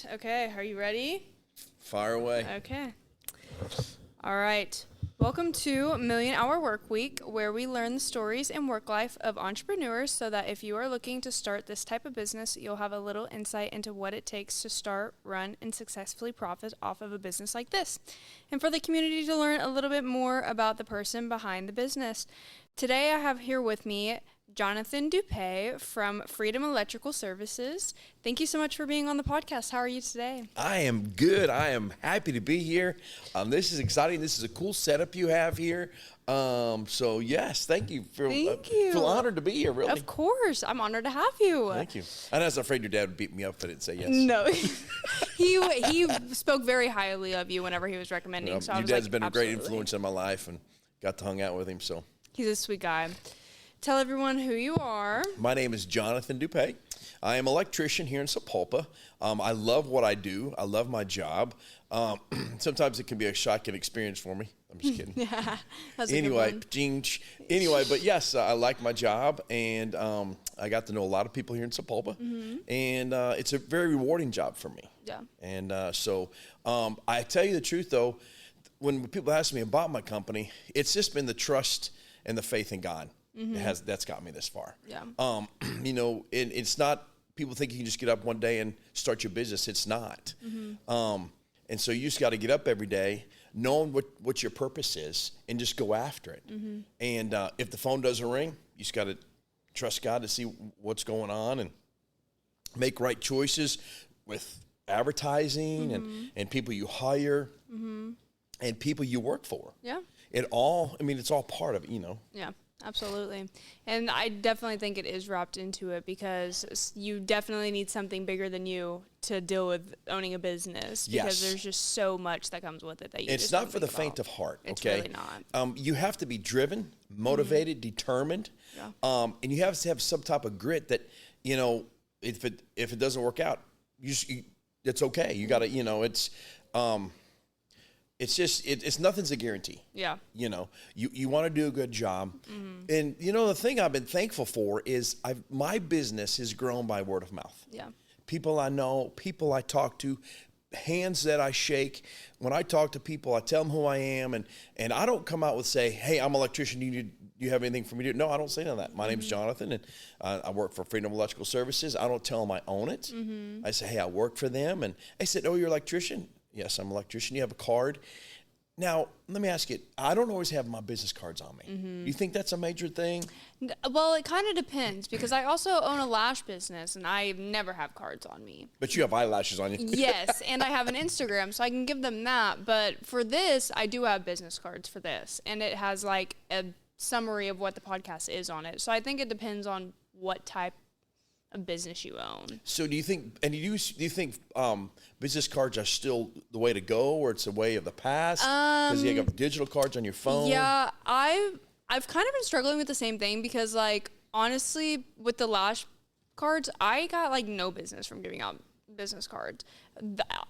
Okay, are you ready? Fire away. Okay. All right. Welcome to Million Hour Workweek, where we learn the stories and work life of entrepreneurs so that if you are looking to start this type of business, you'll have a little insight into what it takes to start, run, and successfully profit off of a business like this. And for the community to learn a little bit more about the person behind the business. Today I have here with me Jonathan Dupee from Freedom Electrical Services. Thank you so much for being on the podcast. How are you today? I am good. I am happy to be here. This is exciting. This is a cool setup you have here. So yes, thank you. Thank you. Feel honored to be here, really. Of course. I'm honored to have you. Thank you. I was afraid your dad would beat me up if I didn't say yes. No. He spoke very highly of you whenever he was recommending. Well, so I your was dad's like, been absolutely. a great influence in my life and got to hang out with him. So He's a sweet guy. Tell everyone who you are. my name is Jonathan Dupee. I am an electrician here in Sapulpa. I love what I do. I love my job. Sometimes it can be a shocking experience for me. I'm just kidding. Yeah. That's Anyway, a good one. anyway, but yes, I like my job, and I got to know a lot of people here in Sapulpa, and it's a very rewarding job for me. Yeah. And so I tell you the truth, though, when people ask me about my company, it's just been the trust and the faith in God that's got me this far. Yeah. It's not. People think you can just get up one day and start your business. It's not. And so you just got to get up every day, knowing what your purpose is, and just go after it. And if the phone doesn't ring, you just got to trust God to see what's going on and make right choices with advertising and people you hire and people you work for. Yeah. It's all part of it, Yeah. Absolutely. And I definitely think it is wrapped into it because you definitely need something bigger than you to deal with owning a business because there's just so much that comes with it that you It's just not don't for the think faint about. of heart, It's okay? really not. You have to be driven, motivated, determined, Yeah. and you have to have some type of grit that, if it doesn't work out, it's okay. You got to, it's nothing's a guarantee. Yeah. You want to do a good job. And, the thing I've been thankful for is my business has grown by word of mouth. Yeah. People I know, people I talk to, hands that I shake. When I talk to people, I tell them who I am. And I don't come out with say, hey, I'm an electrician. You have anything for me to do? No, I don't say none of that. My name's Jonathan, and I work for Freedom Electrical Services. I don't tell them I own it. I say, hey, I work for them. And they said, oh, you're an electrician? Yes, I'm an electrician. You have a card. Now, let me ask you, I don't always have my business cards on me. You think that's a major thing? Well, it kind of depends because I also own a lash business and I never have cards on me. But you have eyelashes on you. Yes, and I have an Instagram, so I can give them that. But for this, I do have business cards for this, and it has like a summary of what the podcast is on it. So I think it depends on what type of business you own. So do you think business cards are still the way to go, or it's a way of the past? Because you have digital cards on your phone. Yeah, I've kind of been struggling with the same thing because, like, honestly, with the lash cards, I got like no business from giving out business cards.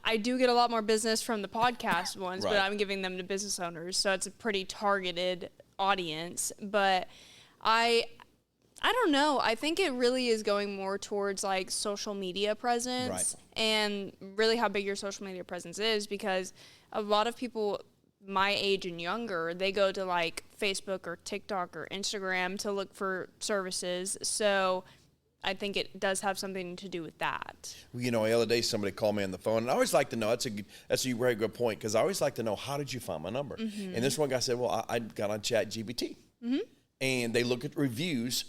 I do get a lot more business from the podcast ones, Right. but I'm giving them to business owners, so it's a pretty targeted audience. But I don't know. I think it really is going more towards like social media presence Right. and really how big your social media presence is, because a lot of people my age and younger, they go to like Facebook or TikTok or Instagram to look for services. So I think it does have something to do with that. The other day somebody called me on the phone, and I always like to know. That's a very good point, because I always like to know, how did you find my number? And this one guy said, well, I got on ChatGPT, and they look at reviews.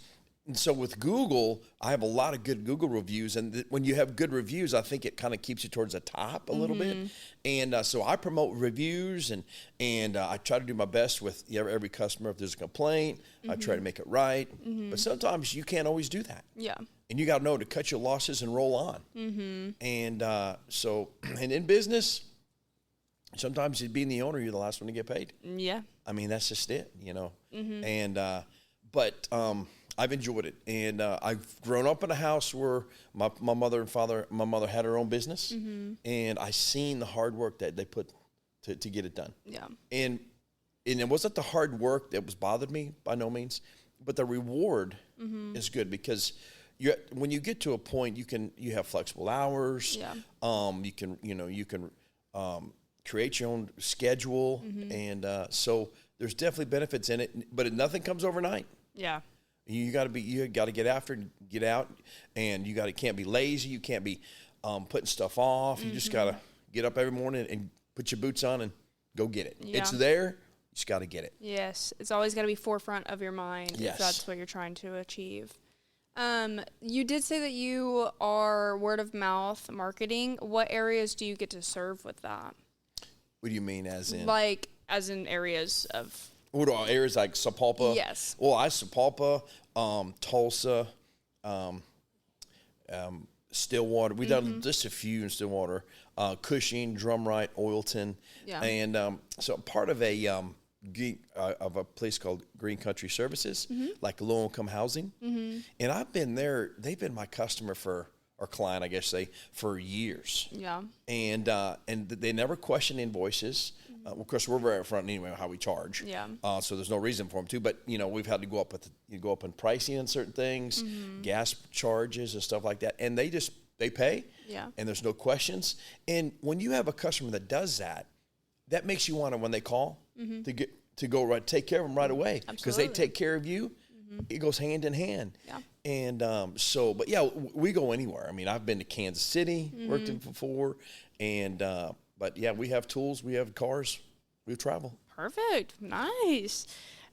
And so with Google, I have a lot of good Google reviews. And when you have good reviews, I think it kind of keeps you towards the top a little bit. And so I promote reviews, and I try to do my best with every customer. If there's a complaint, I try to make it right. But sometimes you can't always do that. Yeah. And you got to know to cut your losses and roll on. And and in business, sometimes being the owner, you're the last one to get paid. Yeah. I mean, that's just it, And but I've enjoyed it, and I've grown up in a house where my mother had her own business, and I seen the hard work that they put to get it done. Yeah. And it wasn't the hard work that was bothered me, by no means, but the reward is good, because when you get to a point, you have flexible hours. Yeah. You can create your own schedule, and so there's definitely benefits in it. But nothing comes overnight. Yeah. You got to get after and get out, and can't be lazy. You can't be putting stuff off. You just got to get up every morning and put your boots on and go get it. Yeah. It's there. You just got to get it. Yes. It's always got to be forefront of your mind Yes. if that's what you're trying to achieve. You did say that you are word of mouth marketing. What areas do you get to serve with that? What do you mean, as in? Like, as in areas of... What are areas like Sapulpa? Yes. Well, Sapulpa, Tulsa, Stillwater. We've done just a few in Stillwater. Cushing, Drumright, Oilton. Yeah. And so part of a place called Green Country Services, like low-income housing. And I've been there. They've been my customer or client, I guess for years. Yeah. And they never question invoices. Of course, we're very upfront anyway how we charge. Yeah. So there's no reason for them to. But we've had to go up in pricing on certain things, gas charges and stuff like that, and they pay. Yeah. And there's no questions. And when you have a customer that does that, that makes you want to, when they call, to go take care of them right away, because they take care of you. It goes hand in hand. Yeah. And but yeah, we go anywhere. I mean, I've been to Kansas City, worked in before, and but yeah, we have tools, we have cars, we travel. Perfect. Nice.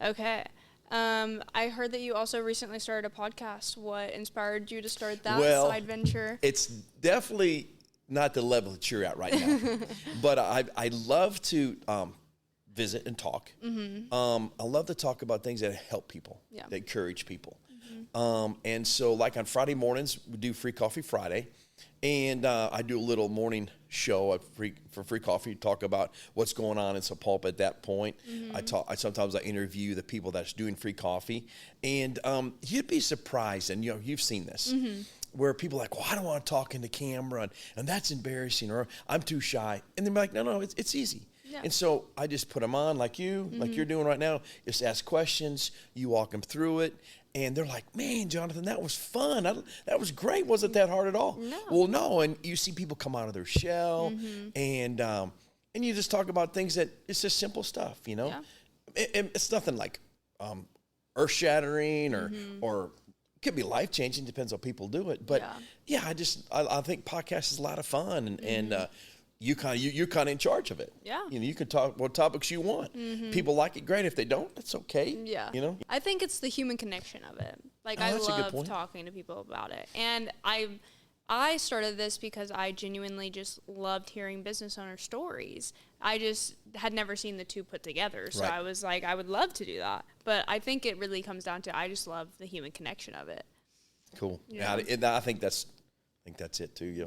Okay. I heard that you also recently started a podcast. What inspired you to start that side venture? It's definitely not the level that you're at right now, but I love to visit and talk. I love to talk about things that help people, that encourage people. And so, like on Friday mornings, we do Free Coffee Friday, and I do a little morning show for Free Coffee, talk about what's going on in Sapulpa at that point. Sometimes I interview the people that's doing free coffee, and you'd be surprised, and you've seen this, where people are like, well, I don't want to talk in the camera, and that's embarrassing, or I'm too shy, and they're like, no, it's easy. Yeah. And so I just put them on like you're doing right now. Just ask questions. You walk them through it. And they're like, man, Jonathan, that was fun. That was great. Wasn't that hard at all? No. Well, no. And you see people come out of their shell, and you just talk about things that it's just simple stuff, Yeah. It's nothing like earth-shattering or it could be life-changing. Depends how people do it. But yeah, I think podcast is a lot of fun, and you're kind of in charge of it. Yeah. You can talk what topics you want. People like it, great. If they don't, that's okay. Yeah. I think it's the human connection of it. Like, I love talking to people about it. And I started this because I genuinely just loved hearing business owner stories. I just had never seen the two put together. So I was like, I would love to do that. But I think it really comes down to, I just love the human connection of it. Cool. Yeah, I think that's it too. Yeah.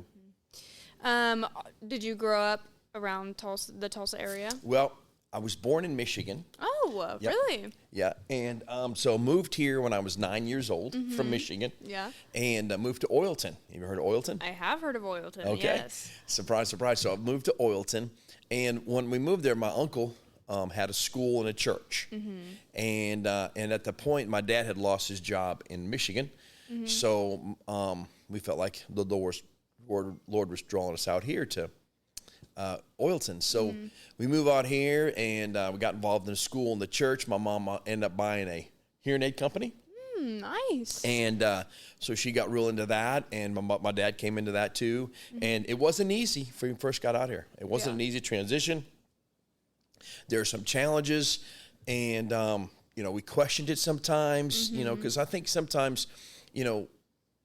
Did you grow up around the Tulsa area? Well, I was born in Michigan. Oh, really? Yeah, and so moved here when I was 9 years old from Michigan. Yeah. And moved to Oilton. You ever heard of Oilton? I have heard of Oilton, okay. Yes. Surprise, surprise. So I moved to Oilton, and when we moved there, my uncle had a school and a church. And at the point, my dad had lost his job in Michigan. So we felt like the Lord was drawing us out here to Oilton. So we moved out here, and we got involved in the school and the church. My mom ended up buying a hearing aid company. Nice. And so she got real into that, and my dad came into that too. And it wasn't easy when we first got out here. It wasn't an easy transition. There are some challenges, and we questioned it sometimes, because I think sometimes,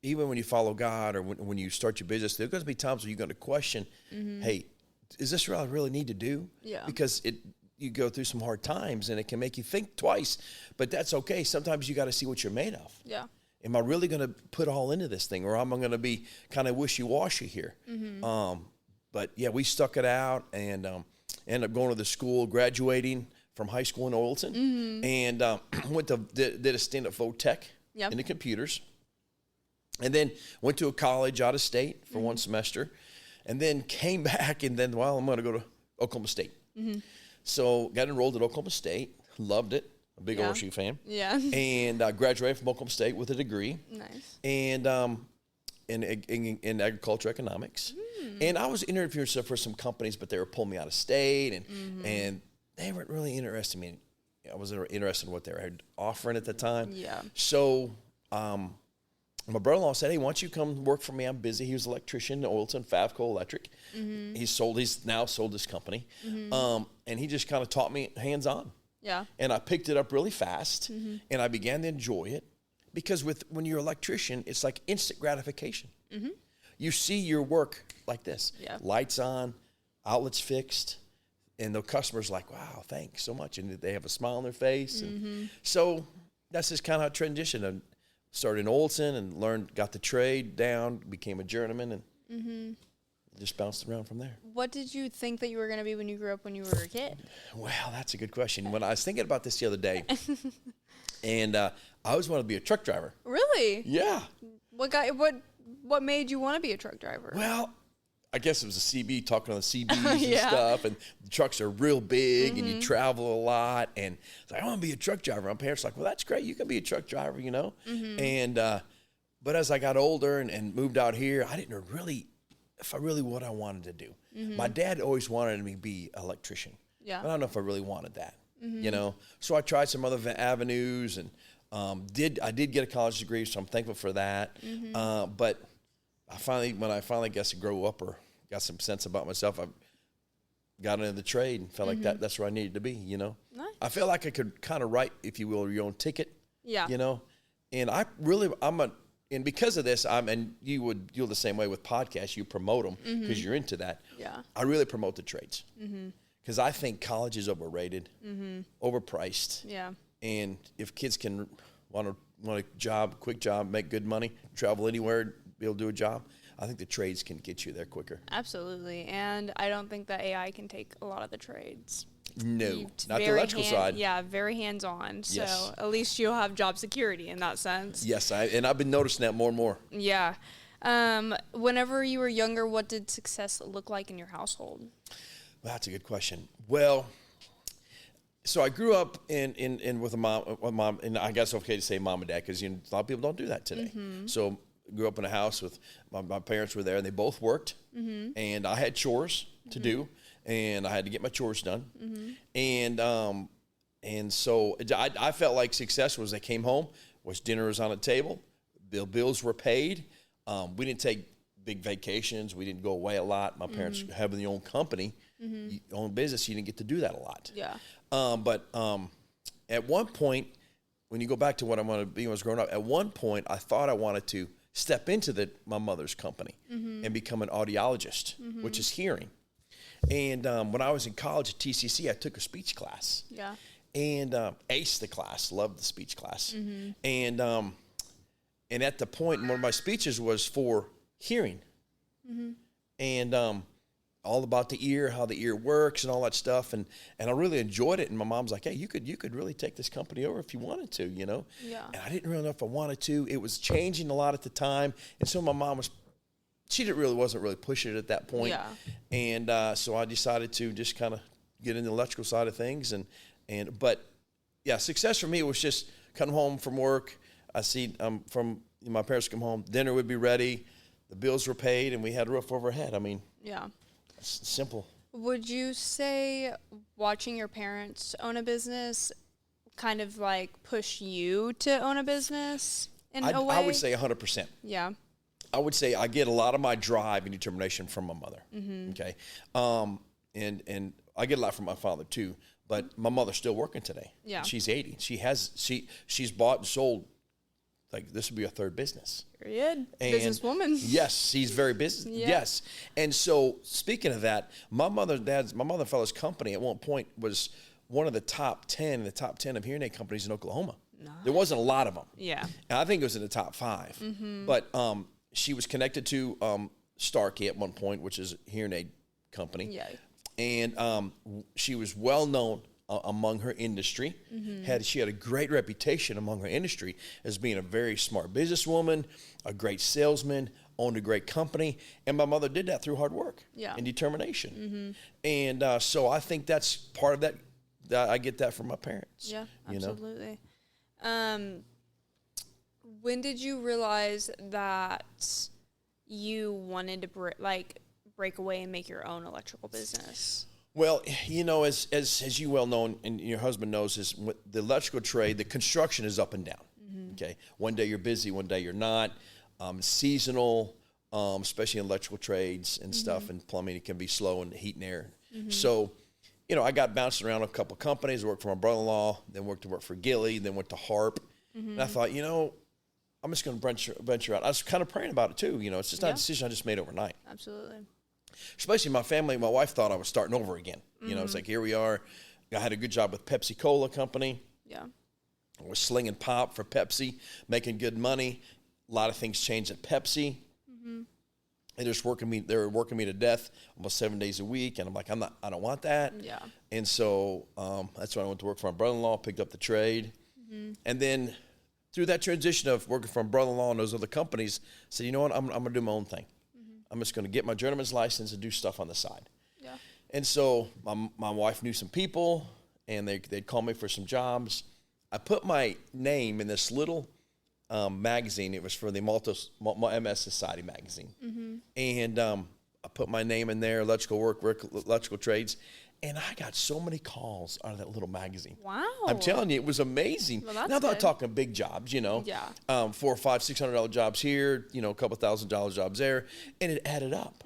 even when you follow God or when you start your business, there's going to be times where you're going to question, hey, is this what I really need to do? Yeah. Because you go through some hard times, and it can make you think twice, but that's okay. Sometimes you got to see what you're made of. Yeah. Am I really going to put all into this thing, or am I going to be kind of wishy-washy here? But yeah, we stuck it out, and ended up going to the school, graduating from high school in Oilton, and did a stint at Votech in the computers. And then went to a college out of state for one semester, and then came back, and then, I'm going to go to Oklahoma State. So got enrolled at Oklahoma State, loved it. big Yeah. OSU fan. Yeah. And I graduated from Oklahoma State with a degree. Nice. And in agriculture economics. And I was interviewing stuff for some companies, but they were pulling me out of state, and they weren't really interested in me. I wasn't interested in what they were offering at the time. Yeah. So my brother-in-law said, hey, why don't you come work for me? I'm busy. He was an electrician, Oilton, Favco Electric. He's now sold his company. And he just kind of taught me hands-on. Yeah. And I picked it up really fast, and I began to enjoy it. Because when you're an electrician, it's like instant gratification. You see your work like this. Yeah. Lights on, outlets fixed, and the customer's like, wow, thanks so much. And they have a smile on their face. And so that's just kind of how I transitioned. I started in Olson and got the trade down, became a journeyman, and just bounced around from there. What did you think that you were going to be when you grew up when you were a kid? Well, that's a good question. When I was thinking about this the other day, and I always wanted to be a truck driver. Really? Yeah. What made you want to be a truck driver? Well, I guess it was a CB, talking on the CBs and Yeah. stuff, and the trucks are real big, and you travel a lot, and it's like, I want to be a truck driver. My parents were like, well, that's great. You can be a truck driver, you know? And, but as I got older and moved out here, I didn't know really what I wanted to do. My dad always wanted me to be an electrician. Yeah. But I don't know if I really wanted that, you know? So I tried some other avenues, and I did get a college degree, so I'm thankful for that. But when I finally guess to grow up or got some sense about myself, I got into the trade and felt like that's where I needed to be, you know? Nice. I felt like I could kind of write, if you will, your own ticket. Yeah. You know? And and because of this, and you're the same way with podcasts, you promote them because you're into that. Yeah. I really promote the trades. Because I think college is overrated, overpriced. Yeah. And if kids can want a job, quick job, make good money, travel anywhere, be able to do a job, I think the trades can get you there quicker. Absolutely. And I don't think that AI can take a lot of the trades. No, not the electrical side. Yeah, very hands-on. So Yes. at least you'll have job security in that sense. Yes, and I've been noticing that more and more. Yeah. Whenever you were younger, what did success look like in your household? Well, that's a good question. Well, so I grew up with a mom, and I guess it's okay to say mom and dad because a lot of people don't do that today. So grew up in a house with my parents were there, and they both worked, and I had chores to do, and I had to get my chores done, and so I felt like success was they came home, dinner was on the table, bills were paid. We didn't take big vacations. We didn't go away a lot. My parents having their own company, own business, you didn't get to do that a lot. Yeah. But at one point, when you go back to what I wanted to be when I was growing up, at one point I thought I wanted to step into my mother's company and become an audiologist, which is hearing. And when I was in college at TCC, I took a speech class. Yeah. And aced the class, loved the speech class. And at the point, one of my speeches was for hearing. And all about the ear, how the ear works and all that stuff. And I really enjoyed it. And my mom's like, hey, you could really take this company over if you wanted to, you know? Yeah. And I didn't really know if I wanted to. It was changing a lot at the time. And so my mom wasn't really pushing it at that point. Yeah. And so I decided to just kind of get in the electrical side of things. But yeah, success for me was just come home from work. I see my parents come home, dinner would be ready, the bills were paid, and we had a roof over our head. I mean, Yeah. it's simple. Would you say watching your parents own a business kind of like push you to own a business in a way? I would say 100%. Yeah. I would say I get a lot of my drive and determination from my mother. Okay. And I get a lot from my father too, but my mother's still working today. Yeah. She's 80. She's bought and sold, like, this would be a third business. Period. And Businesswoman. Yes, she's very busy. Yeah. Yes. And so speaking of that, my mother and father's company at one point was one of the top 10 of hearing aid companies in Oklahoma. Nice. There wasn't a lot of them. Yeah. And I think it was in the top 5. But she was connected to Starkey at one point, which is a hearing aid company. Yeah. And she was well known among her industry. She had a great reputation among her industry as being a very smart businesswoman, a great salesman, owned a great company. And my mother did that through hard work and determination. And so I think that's part of that I get that from my parents. Yeah, you know? absolutely. When did you realize that you wanted to break away and make your own electrical business? Well, you know, as you well know, and your husband knows, is the electrical trade, the construction is up and down. Okay, one day you're busy, one day you're not. Seasonal, especially in electrical trades and stuff, and plumbing, it can be slow in heat and air. So, you know, I got bounced around a couple companies. Worked for my brother-in-law, then worked for Gilly, then went to Harp. And I thought, you know, I'm just going to venture out. I was kind of praying about it too. You know, it's just not a decision I just made overnight. Absolutely. Especially my family, my wife thought I was starting over again. You know, it's like, here we are. I had a good job with Pepsi Cola Company. Yeah. I was slinging pop for Pepsi, making good money. A lot of things changed at Pepsi. And they were working me to death almost 7 days a week. And I'm like, I don't want that. Yeah. And so that's when I went to work for my brother-in-law, picked up the trade. And then through that transition of working for my brother-in-law and those other companies, I said, you know what, I'm going to do my own thing. I'm just going to get my journeyman's license and do stuff on the side. Yeah. And so my wife knew some people, and they'd call me for some jobs. I put my name in this little magazine. It was for the MS Society magazine. And I put my name in there, electrical trades. And I got so many calls out of that little magazine. Wow. I'm telling you, it was amazing. Well, that's now, I'm not good. talking big jobs, you know. Yeah. $400, $500, $600 jobs here, you know, a couple $1,000 jobs there. And it added up.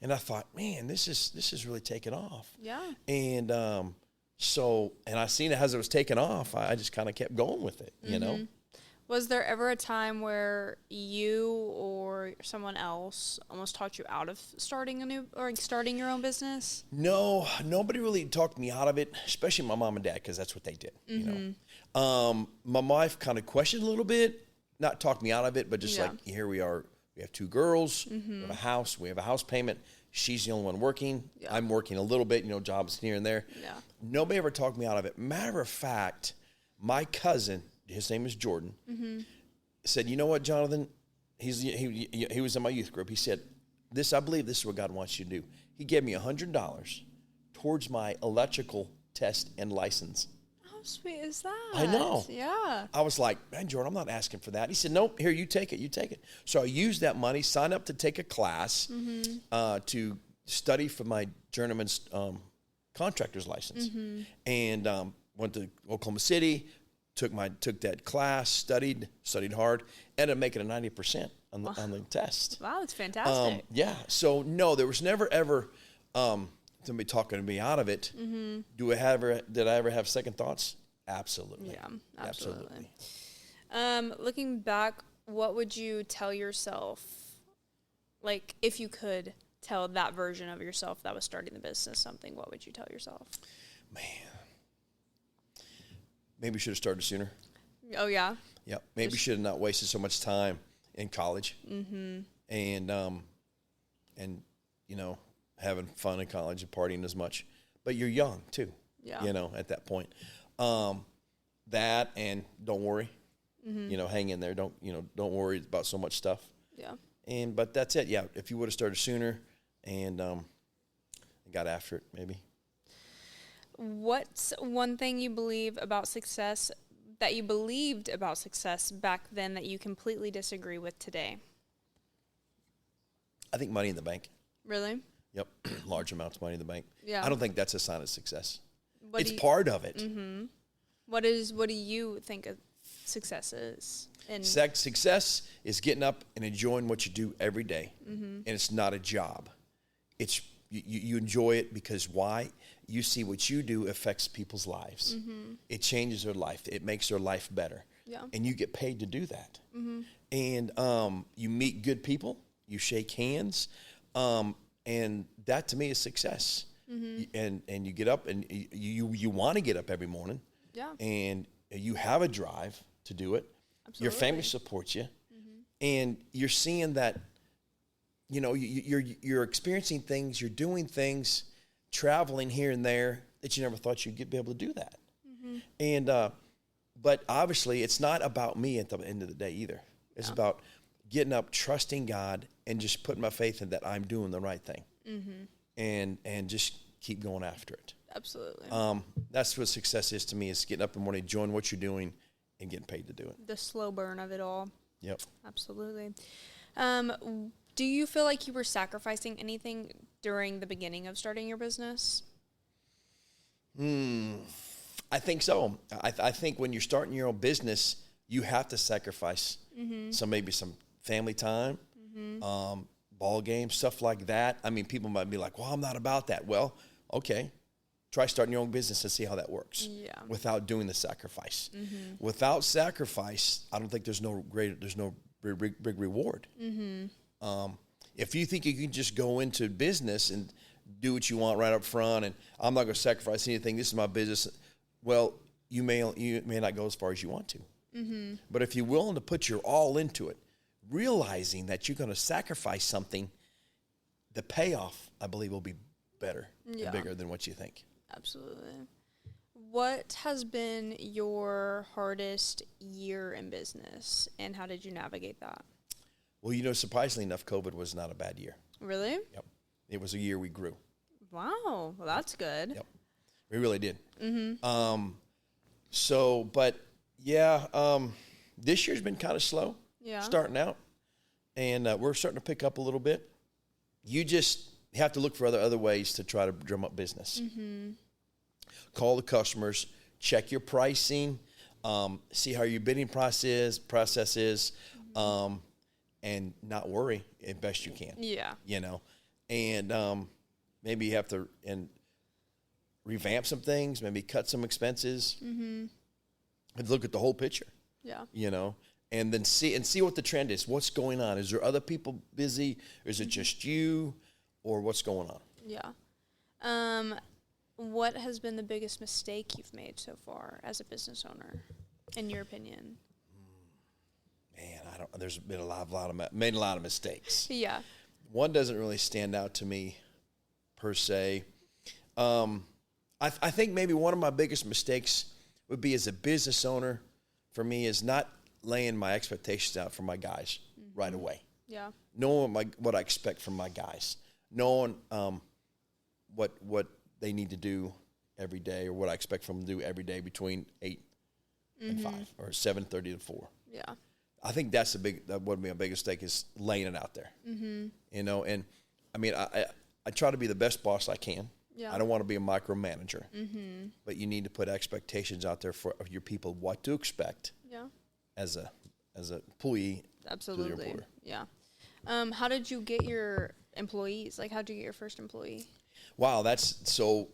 And I thought, man, this is really taking off. Yeah. And and I seen it as it was taking off. I just kind of kept going with it, you know. Was there ever a time where you or someone else almost talked you out of starting your own business? No, nobody really talked me out of it, especially my mom and dad, because that's what they did, you know. My wife kind of questioned a little bit, not talked me out of it, but just like, here we are. We have 2 girls, we have a house, we have a house payment. She's the only one working. Yeah. I'm working a little bit, you know, jobs here and there. Yeah. Nobody ever talked me out of it. Matter of fact, my cousin, his name is Jordan, said, you know what, Jonathan? He was in my youth group. He said, I believe this is what God wants you to do. He gave me $100 towards my electrical test and license. How sweet is that? I know. Yeah. I was like, man, Jordan, I'm not asking for that. He said, nope, here, you take it. So I used that money, signed up to take a class to study for my journeyman's contractor's license. And went to Oklahoma City, took that class, studied hard, ended up making a 90% on the test. Wow, that's fantastic. Yeah. So no, there was never ever somebody talking me out of it. Did I ever have second thoughts? Absolutely. Yeah, absolutely. Looking back, what would you tell yourself, like if you could tell that version of yourself that was starting the business something, what would you tell yourself? Man. Maybe should have started sooner. Oh, yeah? Yeah. Maybe should have not wasted so much time in college. And you know, having fun in college and partying as much. But you're young, too. Yeah. You know, at that point. That and don't worry. You know, hang in there. Don't worry about so much stuff. Yeah. But that's it. Yeah. If you would have started sooner and got after it, maybe. What's one thing you believed about success back then that you completely disagree with today? I think money in the bank. Really? Yep. Large amounts of money in the bank. Yeah. I don't think that's a sign of success. What it's part of it. What do you think of success is? Success is getting up and enjoying what you do every day. And it's not a job. It's you enjoy it because why? You see what you do affects people's lives. It changes their life. It makes their life better. Yeah. And you get paid to do that. And you meet good people. You shake hands. And that to me is success. And you get up and you want to get up every morning. Yeah. And you have a drive to do it. Absolutely. Your family supports you. And you're seeing that, you know, you're experiencing things, you're doing things, traveling here and there that you never thought you'd be able to do that. And but obviously it's not about me at the end of the day either. It's about getting up, trusting God, and just putting my faith in that I'm doing the right thing. And just keep going after it. Absolutely. That's what success is to me, is getting up in the morning, enjoying what you're doing, and getting paid to do it. The slow burn of it all. Yep. Absolutely. Do you feel like you were sacrificing anything during the beginning of starting your business? I think so. I think when you're starting your own business, you have to sacrifice maybe some family time, ball games, stuff like that. I mean, people might be like, well, I'm not about that. Well, okay. Try starting your own business and see how that works without doing the sacrifice. Without sacrifice, I don't think there's no big reward. If you think you can just go into business and do what you want right up front, and I'm not going to sacrifice anything, this is my business, well, you may not go as far as you want to. But if you're willing to put your all into it, realizing that you're going to sacrifice something, the payoff, I believe, will be better and bigger than what you think. Absolutely. What has been your hardest year in business, and how did you navigate that? Well, surprisingly enough, COVID was not a bad year. Really? Yep. It was a year we grew. Wow. Well, that's good. Yep. We really did. This year's been kind of slow starting out, and we're starting to pick up a little bit. You just have to look for other ways to try to drum up business. Call the customers, check your pricing, see how your bidding process is, and not worry as best you can. Yeah. And maybe you have to revamp some things, maybe cut some expenses, and look at the whole picture. Yeah. And then see what the trend is. What's going on? Is there other people busy? Or is it just you? Or what's going on? Yeah. What has been the biggest mistake you've made so far as a business owner, in your opinion? Man, there's been made a lot of mistakes. Yeah. One doesn't really stand out to me per se. I think maybe one of my biggest mistakes would be, as a business owner, for me, is not laying my expectations out for my guys right away. Yeah. Knowing what I expect from my guys, knowing what they need to do every day, or what I expect from them to do every day between 8 and 5, or 7:30 to 4. Yeah. I think that would be my biggest mistake, is laying it out there. And I mean, I try to be the best boss I can. Yeah. I don't want to be a micromanager, but you need to put expectations out there for your people, what to expect. Yeah. As a employee. Absolutely. To your employer. Yeah. How did you get your employees? Like, how did you get your first employee? Wow, that's so.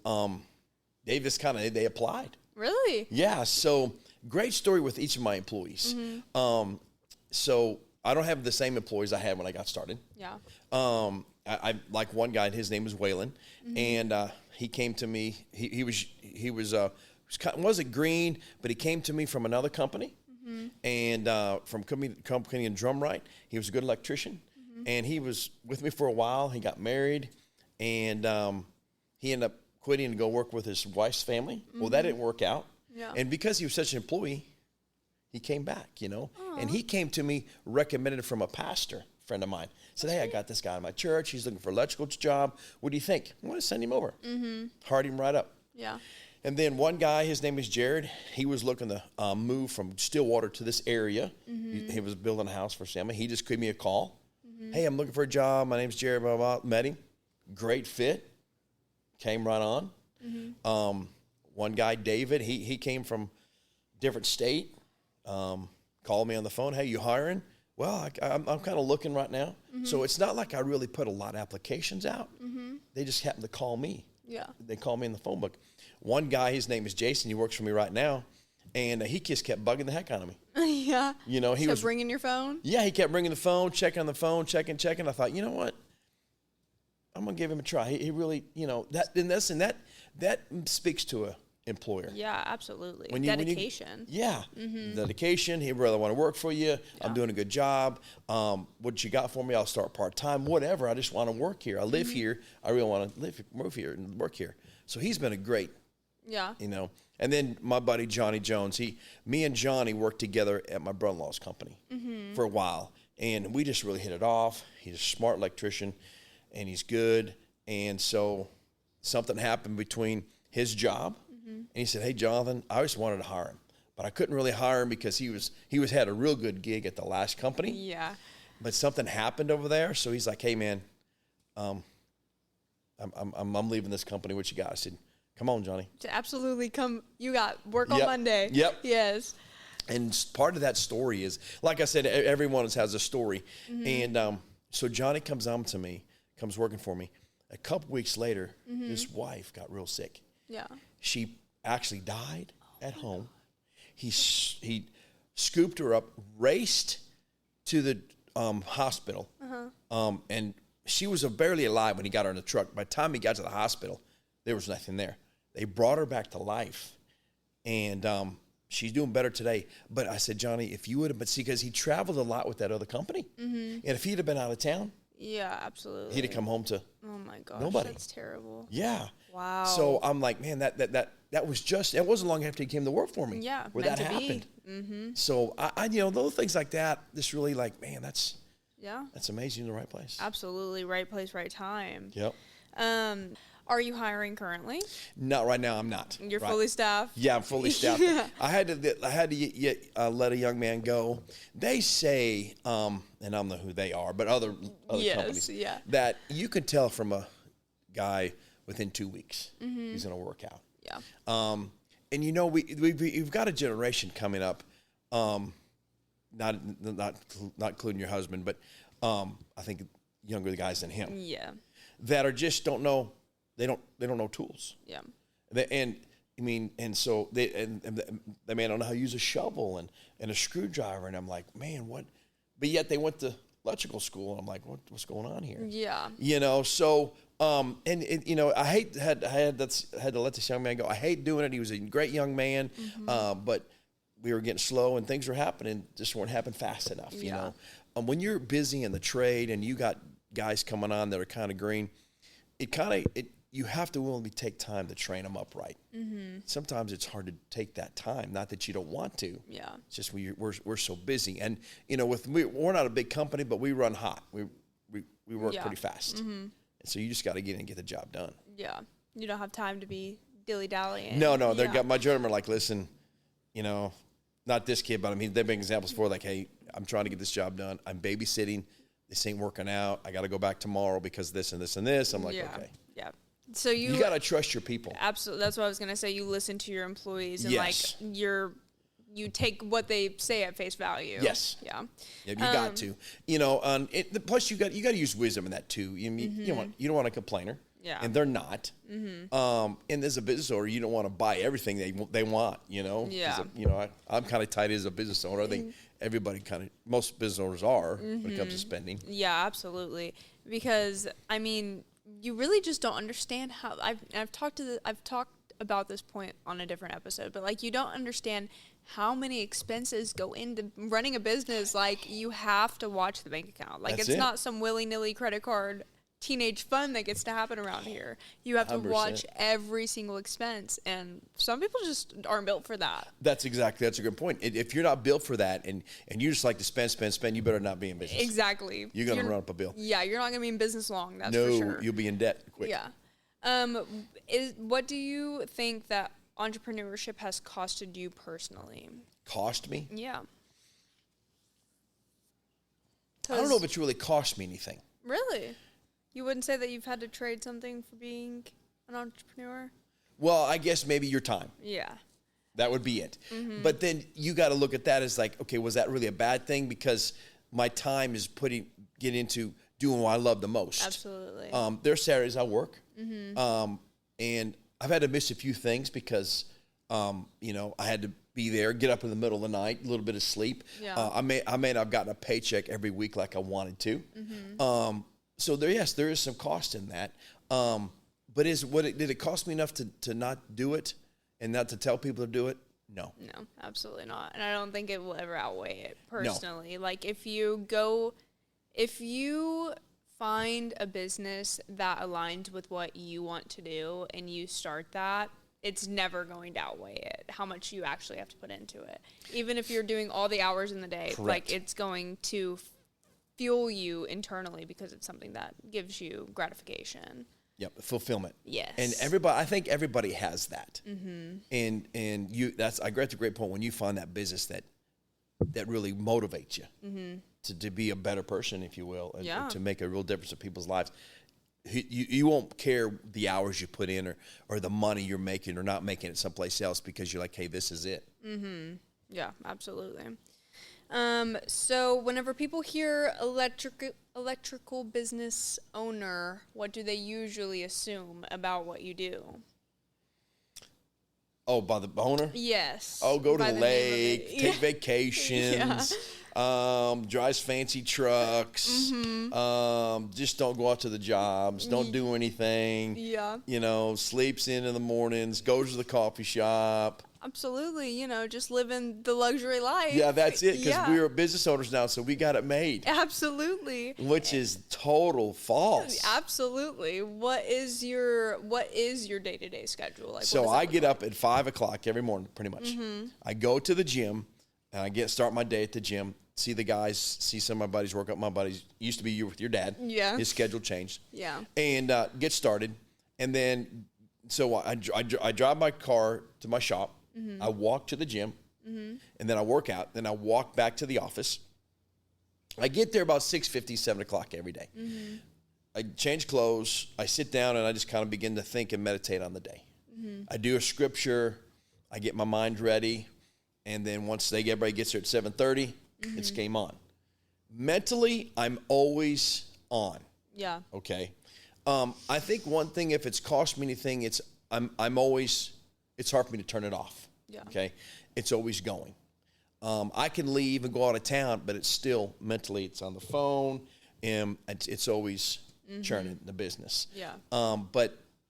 They applied. Really? Yeah. So great story with each of my employees. So I don't have the same employees I had when I got started. Yeah. I like one guy. His name was Waylon, and he came to me. He wasn't green, but he came to me from another company, and from company in Drumright. He was a good electrician, and he was with me for a while. He got married, and he ended up quitting to go work with his wife's family. Well, that didn't work out, and because he was such an employee, he came back. And he came to me recommended from a pastor friend of mine. Said, hey, I got this guy in my church. He's looking for an electrical job. What do you think? I want to send him over. Hired him right up. Yeah. And then one guy, his name is Jared. He was looking to move from Stillwater to this area. He was building a house for his family. He just gave me a call. Hey, I'm looking for a job. My name's Jared, blah, blah, blah. Met him. Great fit. Came right on. One guy, David, he came from different state. Called me on the phone. Hey, you hiring? Well, I'm kind of looking right now. So it's not like I really put a lot of applications out. They just happened to call me. Yeah. They call me in the phone book. One guy, his name is Jason. He works for me right now. And he just kept bugging the heck out of me. Yeah. He was ringing your phone? Yeah, he kept ringing the phone, checking on the phone, checking. I thought, you know what? I'm going to give him a try. He really, that speaks to a employer. Yeah, absolutely. Dedication. Dedication. He'd rather want to work for you. Yeah. I'm doing a good job. What you got for me? I'll start part-time, whatever. I just want to work here. I live here. I really want to move here and work here. So he's been a great, And then my buddy Johnny Jones, me and Johnny worked together at my brother-in-law's company for a while. And we just really hit it off. He's a smart electrician, and he's good. And so something happened between his job. And he said, hey, Jonathan, I always wanted to hire him, but I couldn't really hire him because he had a real good gig at the last company. Yeah. But something happened over there. So he's like, hey, man, I'm leaving this company. What you got? I said, come on, Johnny. To absolutely come. You got work on Monday. Yep. Yes. And part of that story is, like I said, everyone has a story. And so Johnny comes working for me. A couple weeks later, his wife got real sick. Yeah. She actually died at home. He scooped her up, raced to the hospital, and she was barely alive when he got her in the truck. By the time he got to the hospital, there was nothing there. They brought her back to life, and she's doing better today. But I said, Johnny, if you would have, because he traveled a lot with that other company, and if he'd have been out of town, yeah, absolutely, he'd have come home to my gosh, nobody. That's terrible. Yeah. Wow. So I'm like, man, that was just, it wasn't long after he came to work for me. Yeah, where meant that to happened. Be. So I little things like that, just really like, man, that's amazing, in the right place. Absolutely, right place, right time. Yep. Are you hiring currently? Not right now. I'm not. You're fully staffed. Yeah, I'm fully staffed. Yeah. I had to let a young man go. They say, and I don't know who they are, but other companies, that you can tell from a guy within 2 weeks he's going to work out. Yeah. And we've got a generation coming up, not including your husband, but I think younger guys than him. Yeah. That are just don't know. They don't know tools. Yeah. So they may not know how to use a shovel and a screwdriver, and I'm like, man, what? But yet they went to electrical school, and I'm like, what's going on here? Yeah. So I had to let this young man go. I hate doing it. He was a great young man, but we were getting slow, and things were happening, just weren't happening fast enough. You know, when you're busy in the trade and you got guys coming on that are kind of green, you have to willingly take time to train them up right. Sometimes it's hard to take that time. Not that you don't want to. Yeah. It's just we're so busy, and we're not a big company, but we run hot. We work pretty fast, and so you just got to get in and get the job done. Yeah. You don't have time to be dilly dallying. No. They got my gentlemen are like, listen, not this kid, but I mean they've been examples for like, hey, I'm trying to get this job done. I'm babysitting. This ain't working out. I got to go back tomorrow because this and this and this. I'm like, okay. Yeah. So you got to trust your people. Absolutely. That's what I was going to say. You listen to your employees and you take what they say at face value. Yes. Yeah. Yeah, you got to. Plus you got to use wisdom in that too. You don't want a complainer. Yeah. And they're not. And as a business owner, you don't want to buy everything they want, Yeah. I'm kind of tight as a business owner. I think most business owners are when it comes to spending. Yeah, absolutely. Because you really just don't understand how I've talked about this point on a different episode, but like you don't understand how many expenses go into running a business. Like you have to watch the bank account. Like it's not some willy-nilly credit card teenage fun that gets to happen around here. You have to 100%. watch every single expense, and some people just aren't built for that. That's a good point. If you're not built for that and you just like to spend, you better not be in business. Exactly. You're going to run up a bill. Yeah, you're not going to be in business long, that's for sure. No, you'll be in debt quick. Yeah. What do you think that entrepreneurship has costed you personally? Cost me? Yeah. I don't know if it's really cost me anything. Really? You wouldn't say that you've had to trade something for being an entrepreneur? Well, I guess maybe your time. Yeah. That would be it. But then you got to look at that as like, okay, was that really a bad thing? Because my time is get into doing what I love the most. Absolutely. There's Saturdays I work. And I've had to miss a few things because, I had to be there, get up in the middle of the night, a little bit of sleep. Yeah. I may not have gotten a paycheck every week like I wanted to. So there is some cost in that. But did it cost me enough to not do it and not to tell people to do it? No. No, absolutely not. And I don't think it will ever outweigh it personally. No. Like if you find a business that aligns with what you want to do and you start that, it's never going to outweigh it, how much you actually have to put into it. Even if you're doing all the hours in the day, Correct. like it's going to fuel you internally because it's something that gives you gratification. Yep, fulfillment. Yes. And I think everybody has that. Mm-hmm. And I agree with a great point when you find that business that really motivates you to be a better person, if you will, and to make a real difference in people's lives. You won't care the hours you put in or the money you're making or not making it someplace else because you're like, hey, this is it. Mm-hmm. Yeah, absolutely. So whenever people hear electrical business owner, what do they usually assume about what you do? Oh, by the owner? Yes. Oh, go to the lake, take vacations, drives fancy trucks, just don't go out to the jobs, don't do anything. Yeah. Sleeps in the mornings, goes to the coffee shop. Absolutely, just living the luxury life. Yeah, that's it, because we're business owners now, so we got it made. Absolutely. Which is total false. Absolutely. What is your day-to-day schedule like? So I get up at 5 o'clock every morning, pretty much. Mm-hmm. I go to the gym, and start my day at the gym, see the guys, see some of my buddies, work out my buddies. Used to be you with your dad. Yeah. His schedule changed. Yeah. And get started. And then, so I drive my car to my shop. Mm-hmm. I walk to the gym, and then I work out. Then I walk back to the office. I get there about 6:50, 7 o'clock every day. Mm-hmm. I change clothes. I sit down, and I just kind of begin to think and meditate on the day. Mm-hmm. I do a scripture. I get my mind ready. And then once everybody gets there at 7:30, it's game on. Mentally, I'm always on. Yeah. Okay. I think one thing, if it's cost me anything, it's hard for me to turn it off. Yeah. Okay. It's always going. I can leave and go out of town, but it's still mentally, it's on the phone, and it's always churning the business. Yeah. And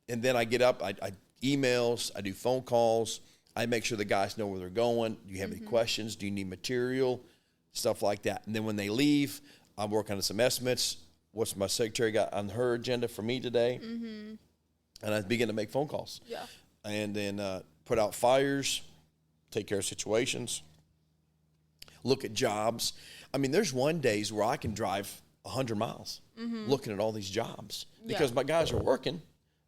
then I get up, I emails, I do phone calls, I make sure the guys know where they're going. Do you have any questions? Do you need material? Stuff like that. And then when they leave, I'm working on some estimates. What's my secretary got on her agenda for me today? Mm-hmm. And I begin to make phone calls. Yeah. And then put out fires, take care of situations, look at jobs. I mean, there's days where I can drive 100 miles looking at all these jobs because my guys are working.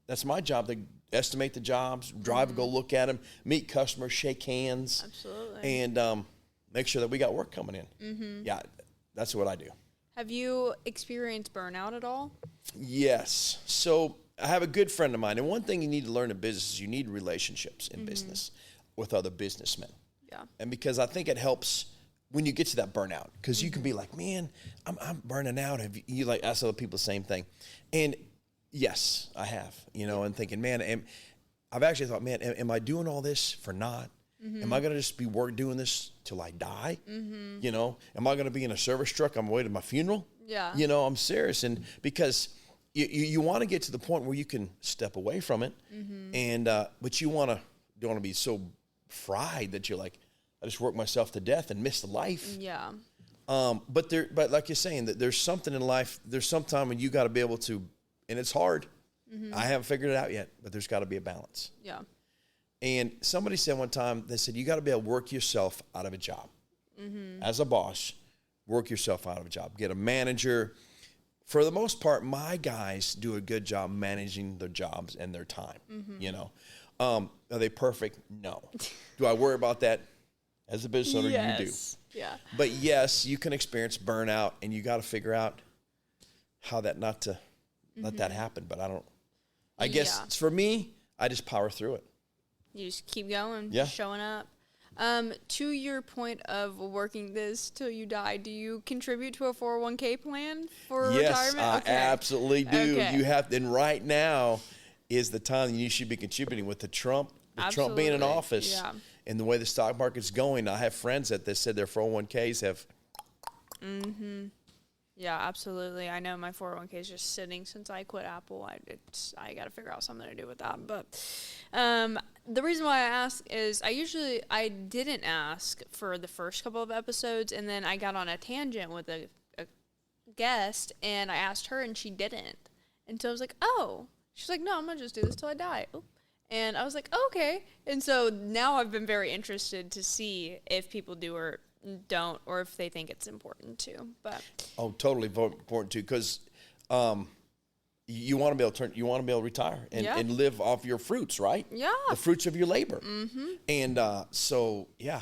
That's my job, to estimate the jobs, drive and go look at them, meet customers, shake hands. Absolutely. And make sure that we got work coming in. Mm-hmm. Yeah, that's what I do. Have you experienced burnout at all? Yes. So I have a good friend of mine, and one thing you need to learn in business is you need relationships in business with other businessmen. Yeah. And because I think it helps when you get to that burnout, because you can be like, man, I'm burning out. Have you like ask other people the same thing? And yes, I have, and thinking, man, I've actually thought, man, am I doing all this for naught? Mm-hmm. Am I going to just be doing this till I die? Mm-hmm. Am I going to be in a service truck on my way to my funeral? Yeah. I'm serious. And because you want to get to the point where you can step away from it, and but you don't want to be so fried that you're like, I just work myself to death and miss the life. Yeah. But like you're saying, that there's something in life. There's some time when you got to be able to, and it's hard. Mm-hmm. I haven't figured it out yet, but there's got to be a balance. Yeah. And somebody said one time, they said, you got to be able to work yourself out of a job. Mm-hmm. As a boss, work yourself out of a job. Get a manager. For the most part, my guys do a good job managing their jobs and their time. Mm-hmm. Are they perfect? No. Do I worry about that? As a business owner, yes. You do. Yeah. But yes, you can experience burnout, and you got to figure out how that not to let that happen. But I guess for me, I just power through it. You just keep going, yeah. Showing up. To your point of working this till you die, do you contribute to a 401k plan for retirement? Yes, I absolutely do. Okay. You have, and right now is the time you should be contributing with the Trump being in office. Yeah. And the way the stock market's going. I have friends that they said their 401ks have. Mm-hmm. Yeah, absolutely. I know my 401k is just sitting since I quit Apple. I got to figure out something to do with that. But the reason why I ask is I didn't ask for the first couple of episodes, and then I got on a tangent with a guest, and I asked her, and she didn't. And so I was like, oh. She's like, no, I'm going to just do this till I die. Oh. And I was like, oh, okay. And so now I've been very interested to see if people do or don't, or if they think it's important too. But totally important too, because you want to be able to retire and live off your fruits, right? Yeah. The fruits of your labor. Mm-hmm. And so, yeah.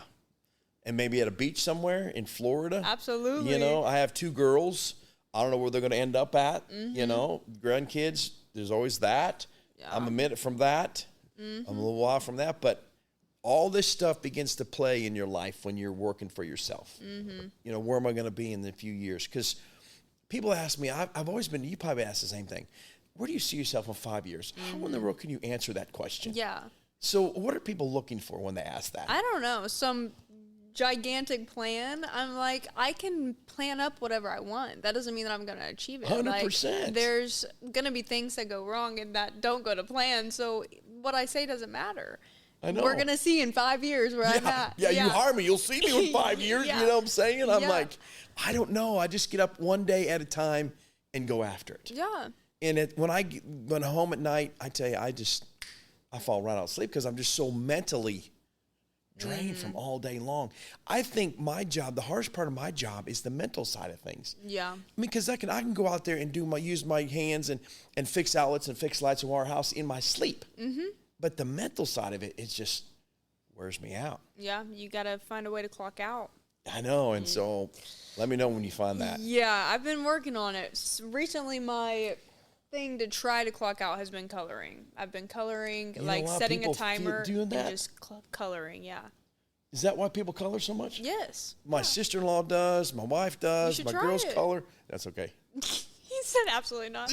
And maybe at a beach somewhere in Florida. Absolutely. You know, I have 2 girls. I don't know where they're going to end up at. You know, grandkids, there's always that. Yeah. I'm a minute from that. I'm a little while from that. But all this stuff begins to play in your life when you're working for yourself. You know, where am I going to be in a few years? Because people ask me, I've always been, you probably ask the same thing. Where do you see yourself in 5 years? How in the world can you answer that question? Yeah. So what are people looking for when they ask that? I don't know. Some gigantic plan. I'm like, I can plan up whatever I want. That doesn't mean that I'm going to achieve it. 100%. Like, there's going to be things that go wrong and that don't go to plan. So what I say doesn't matter. I know. We're going to see in 5 years where I'm at. Yeah, you hire me. You'll see me in 5 years. Yeah. You know what I'm saying? And I'm like, I don't know. I just get up one day at a time and go after it. Yeah. And when I went home at night, I tell you, I fall right out of sleep because I'm just so mentally drained from all day long. I think my job, the hardest part of my job is the mental side of things. Yeah. I mean, because I can go out there and use my hands and fix outlets and fix lights in our house in my sleep. But the mental side of it just wears me out. Yeah, you got to find a way to clock out. I know, and so let me know when you find that. Yeah, I've been working on it. Recently, my thing to try to clock out has been coloring. I've been coloring, like setting a timer and just coloring, yeah. Is that why people color so much? Yes. My sister-in-law does, my wife does, my girls color. That's okay. He said absolutely not.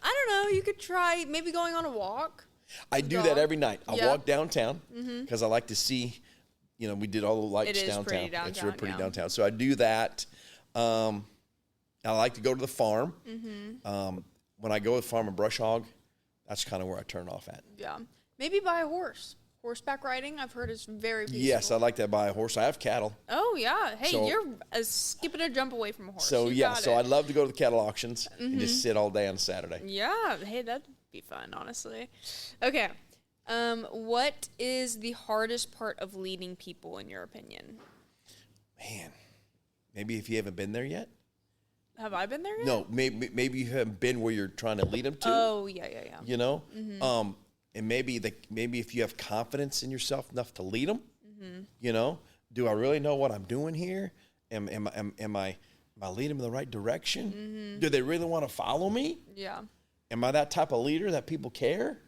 I don't know. You could try maybe going on a walk. I do that every night. I walk downtown because I like to see, you know, we did all the lights downtown. Pretty downtown. It's real pretty downtown. So I do that. I like to go to the farm. When I go to the farm and brush hog, that's kind of where I turn off at. Yeah. Maybe buy a horse. Horseback riding, I've heard, is very peaceful. Yes, I like to buy a horse. I have cattle. Oh, yeah. Hey, you're skipping a jump away from a horse. So, so I'd love to go to the cattle auctions and just sit all day on Saturday. Yeah. Hey, that'd be fun, honestly. Okay. What is the hardest part of leading people, in your opinion? Man, maybe if you haven't been there yet. Have I been there yet? No, maybe you haven't been where you're trying to lead them to. Oh, yeah. You know? And maybe if you have confidence in yourself enough to lead them, you know, do I really know what I'm doing here? Am I leading them in the right direction? Do they really want to follow me? Yeah. Am I that type of leader that people care?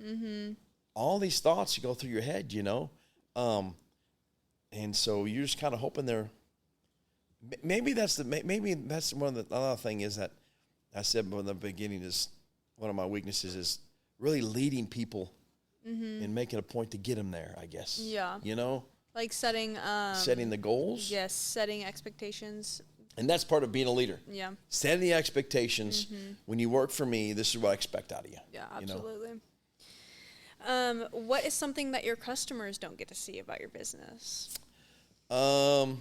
All these thoughts go through your head, you know, and so you're just kind of hoping they're. Maybe that's one of the another thing is that I said from the beginning is one of my weaknesses is really leading people and making a point to get them there, I guess. Yeah. You know? Like setting the goals. Yes, setting expectations. And that's part of being a leader. Yeah. Setting the expectations. When you work for me, this is what I expect out of you. Yeah, absolutely. You know? What is something that your customers don't get to see about your business? That's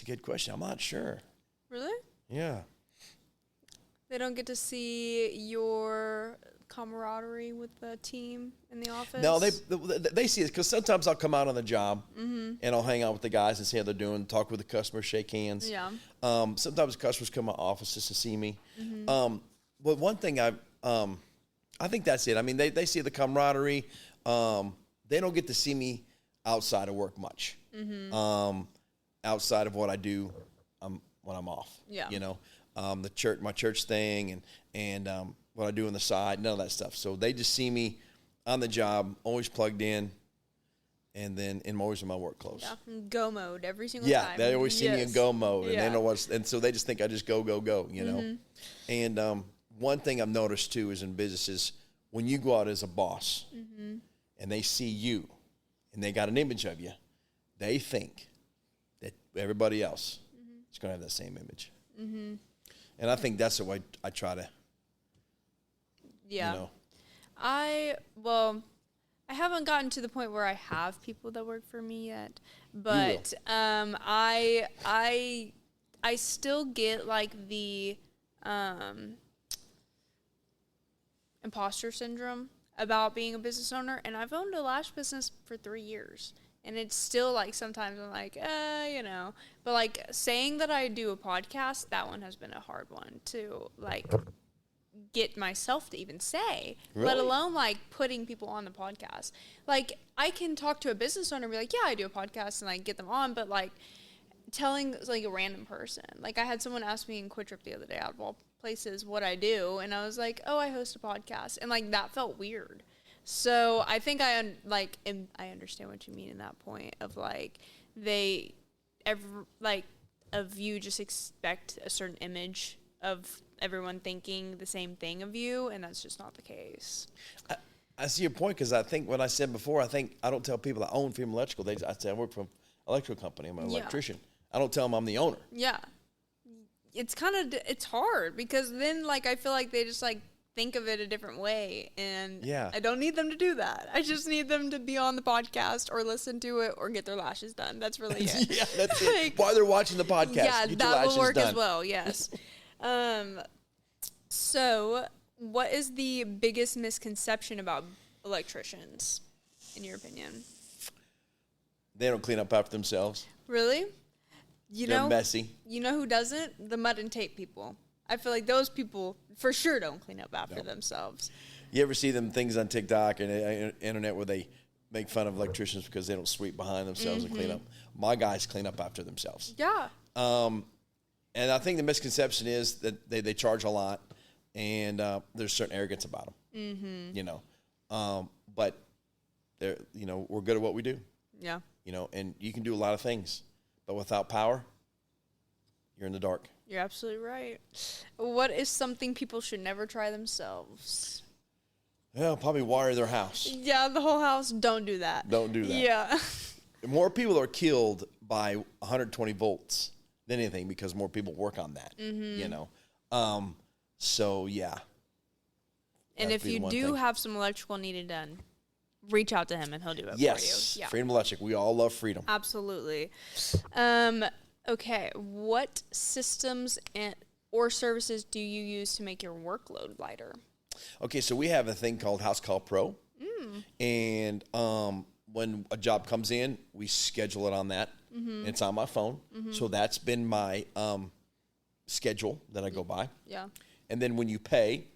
a good question. I'm not sure. Really? Yeah. They don't get to see your camaraderie with the team in the office? No, they see it because sometimes I'll come out on the job and I'll hang out with the guys and see how they're doing, talk with the customers, shake hands. Yeah. Sometimes customers come to my office just to see me. But one thing I think that's it. I mean, they see the camaraderie. They don't get to see me outside of work much. Outside of what I do when I'm off. Yeah. You know, my church thing and what I do on the side, none of that stuff. So they just see me on the job, always plugged in, and then always in my work clothes. Yeah, go mode every single time. Yeah, they always see me in go mode, and they know and so they just think I just go, you know. And one thing I've noticed too is in businesses, when you go out as a boss and they see you and they got an image of you, they think that everybody else is going to have that same image. And I think that's the way I try to, you know. I haven't gotten to the point where I have people that work for me yet, but I still get like the imposter syndrome about being a business owner, and I've owned a lash business for 3 years. And it's still, like, sometimes I'm like, you know. But, like, saying that I do a podcast, that one has been a hard one to, like, get myself to even say, Really? let alone, like, putting people on the podcast. Like, I can talk to a business owner and be like, yeah, I do a podcast, and, like, get them on. But, like, telling, like, a random person. Like, I had someone ask me in Quit Trip the other day, out of all places, what I do. And I was like, oh, I host a podcast. And, like, that felt weird. So I think I understand what you mean in that point of, like, of you just expect a certain image of everyone thinking the same thing of you, and that's just not the case. I see your point, because I think what I said before, I don't tell people I own Freedom Electrical. I say I work for an electrical company. I'm an electrician. I don't tell them I'm the owner. Yeah. It's it's hard, because then, like, I feel like they just, like, think of it a different way, and I don't need them to do that. I just need them to be on the podcast or listen to it or get their lashes done. That's really it. Yeah, that's it. While they're watching the podcast, yeah, get that will work done. as well. Yes. So, what is the biggest misconception about electricians, in your opinion? They don't clean up after themselves. Really? They're messy. You know who doesn't? The mud and tape people. I feel like those people for sure don't clean up after themselves. You ever see them things on TikTok and the internet where they make fun of electricians because they don't sweep behind themselves and clean up? My guys clean up after themselves. Yeah. And I think the misconception is that they charge a lot, and there's certain arrogance about them. You know, but they're, you know, we're good at what we do. Yeah. You know, and you can do a lot of things, but without power, you're in the dark. You're absolutely right. What is something people should never try themselves? Yeah, probably wire their house. Yeah, the whole house. Don't do that. Don't do that. Yeah. More people are killed by 120 volts than anything, because more people work on that. You know, so yeah. And if you do have some electrical needed done, reach out to him and he'll do it for you. Yeah. Freedom Electric. We all love freedom. Absolutely. Okay, what systems or services do you use to make your workload lighter? Okay, so we have a thing called House Call Pro. And when a job comes in, we schedule it on that. It's on my phone. So that's been my schedule that I go by. Yeah. And then when you pay,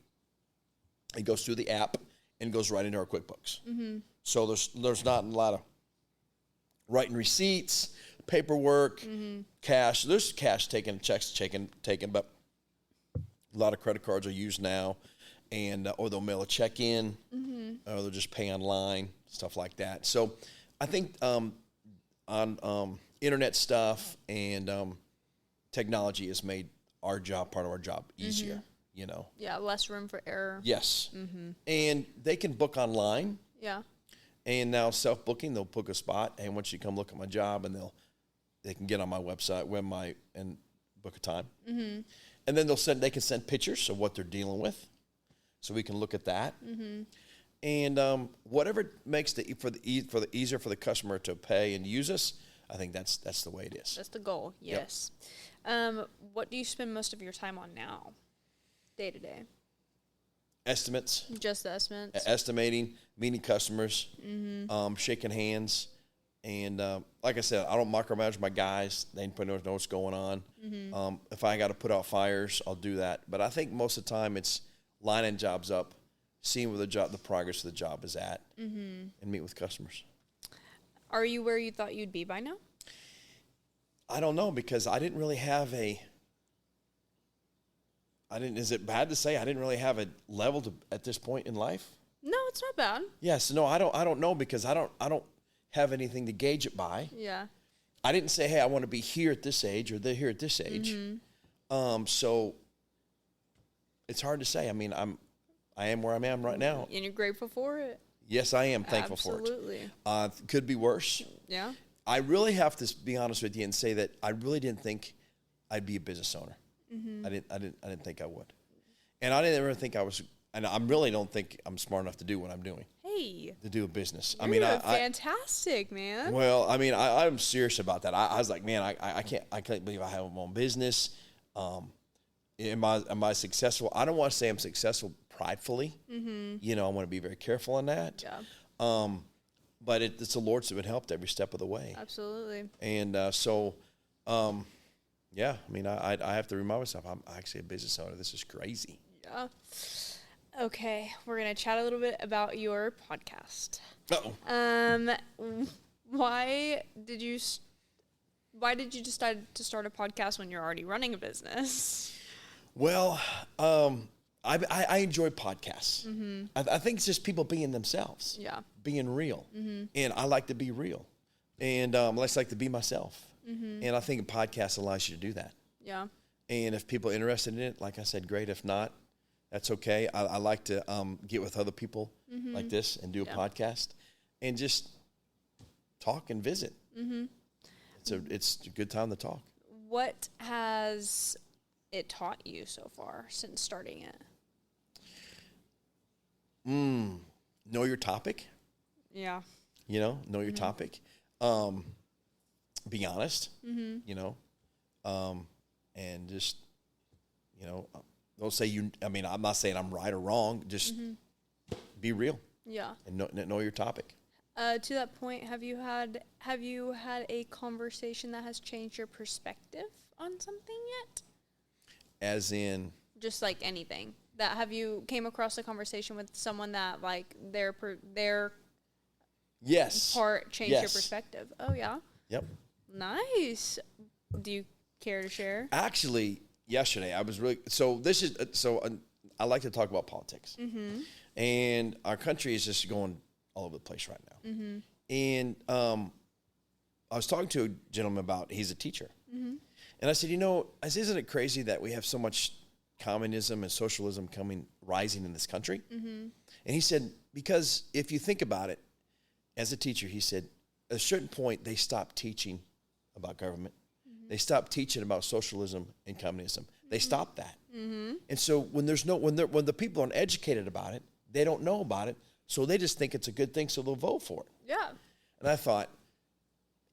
it goes through the app and goes right into our QuickBooks. So there's not a lot of writing receipts, paperwork, cash. There's cash taken, checks taken, but a lot of credit cards are used now, and or they'll mail a check in, or they'll just pay online, stuff like that. So I think on internet stuff and technology has made our job, part of our job, easier. You know. Yeah, less room for error. Yes. And they can book online. Yeah. And now self-booking, they'll book a spot, and once you come look at my job, and they can get on my website, and book a time. And then they can send pictures of what they're dealing with, so we can look at that. And whatever makes easier for the customer to pay and use us, I think that's the way it is. That's the goal. Yes. What do you spend most of your time on now, day to day? Estimates. Just the estimates. Estimating, meeting customers, shaking hands, and like I said, I don't micromanage my guys. They know what's going on. If I got to put out fires, I'll do that. But I think most of the time it's lining jobs up, seeing where the progress of the job is at, and meet with customers. Are you where you thought you'd be by now? I don't know, because I didn't really have is it bad to say I didn't really have a level at this point in life? No, it's not bad. Yes, no, I don't know, because I don't have anything to gauge it by. Yeah. I didn't say, hey, I want to be here at this age or here at this age. So it's hard to say. I mean, I am where I am right now. And you're grateful for it. Yes, I am thankful for it. Absolutely. Could be worse. Yeah. I really have to be honest with you and say that I really didn't think I'd be a business owner. I didn't think I would, and I didn't ever think I was. And I really don't think I'm smart enough to do what I'm doing. Hey, to do a business. You're fantastic, man. Well, I mean, I'm serious about that. I was like, man, I can't believe I have my own business. Am I successful? I don't want to say I'm successful pridefully. You know, I want to be very careful on that. Yeah. but it's the Lord's been helped every step of the way. Absolutely. And yeah, I mean, I have to remind myself, I'm actually a business owner. This is crazy. Yeah. Okay, we're going to chat a little bit about your podcast. Uh-oh. Why did you decide to start a podcast when you're already running a business? Well, I enjoy podcasts. Mm-hmm. I think it's just people being themselves. Yeah. Being real. Mm-hmm. And I like to be real. And I just like to be myself. Mm-hmm. And I think a podcast allows you to do that. Yeah. And if people are interested in it, like I said, great. If not, that's okay. I like to get with other people like this and do a podcast and just talk and visit. Mm-hmm. It's a good time to talk. What has it taught you so far since starting it? Know your topic. Yeah. Know your topic. Be honest. Mm-hmm. And just, don't say I'm not saying I'm right or wrong. Just be real. Yeah. And know your topic. To that point, have you had a conversation that has changed your perspective on something yet? As in? Just like anything. Have you came across a conversation with someone that like their yes part changed your perspective? Oh yeah. Yep. Nice. Do you care to share? Actually, yesterday I was I like to talk about politics, and our country is just going all over the place right now. Mm-hmm. And I was talking to a gentleman he's a teacher, and I said, isn't it crazy that we have so much communism and socialism rising in this country? Mm-hmm. And he said, because if you think about it, as a teacher, he said, at a certain point they stopped teaching about government. Mm-hmm. They stopped teaching about socialism and communism. They stopped that. Mm-hmm. And so when the people aren't educated about it, they don't know about it, so they just think it's a good thing, so they'll vote for it. Yeah. And I thought,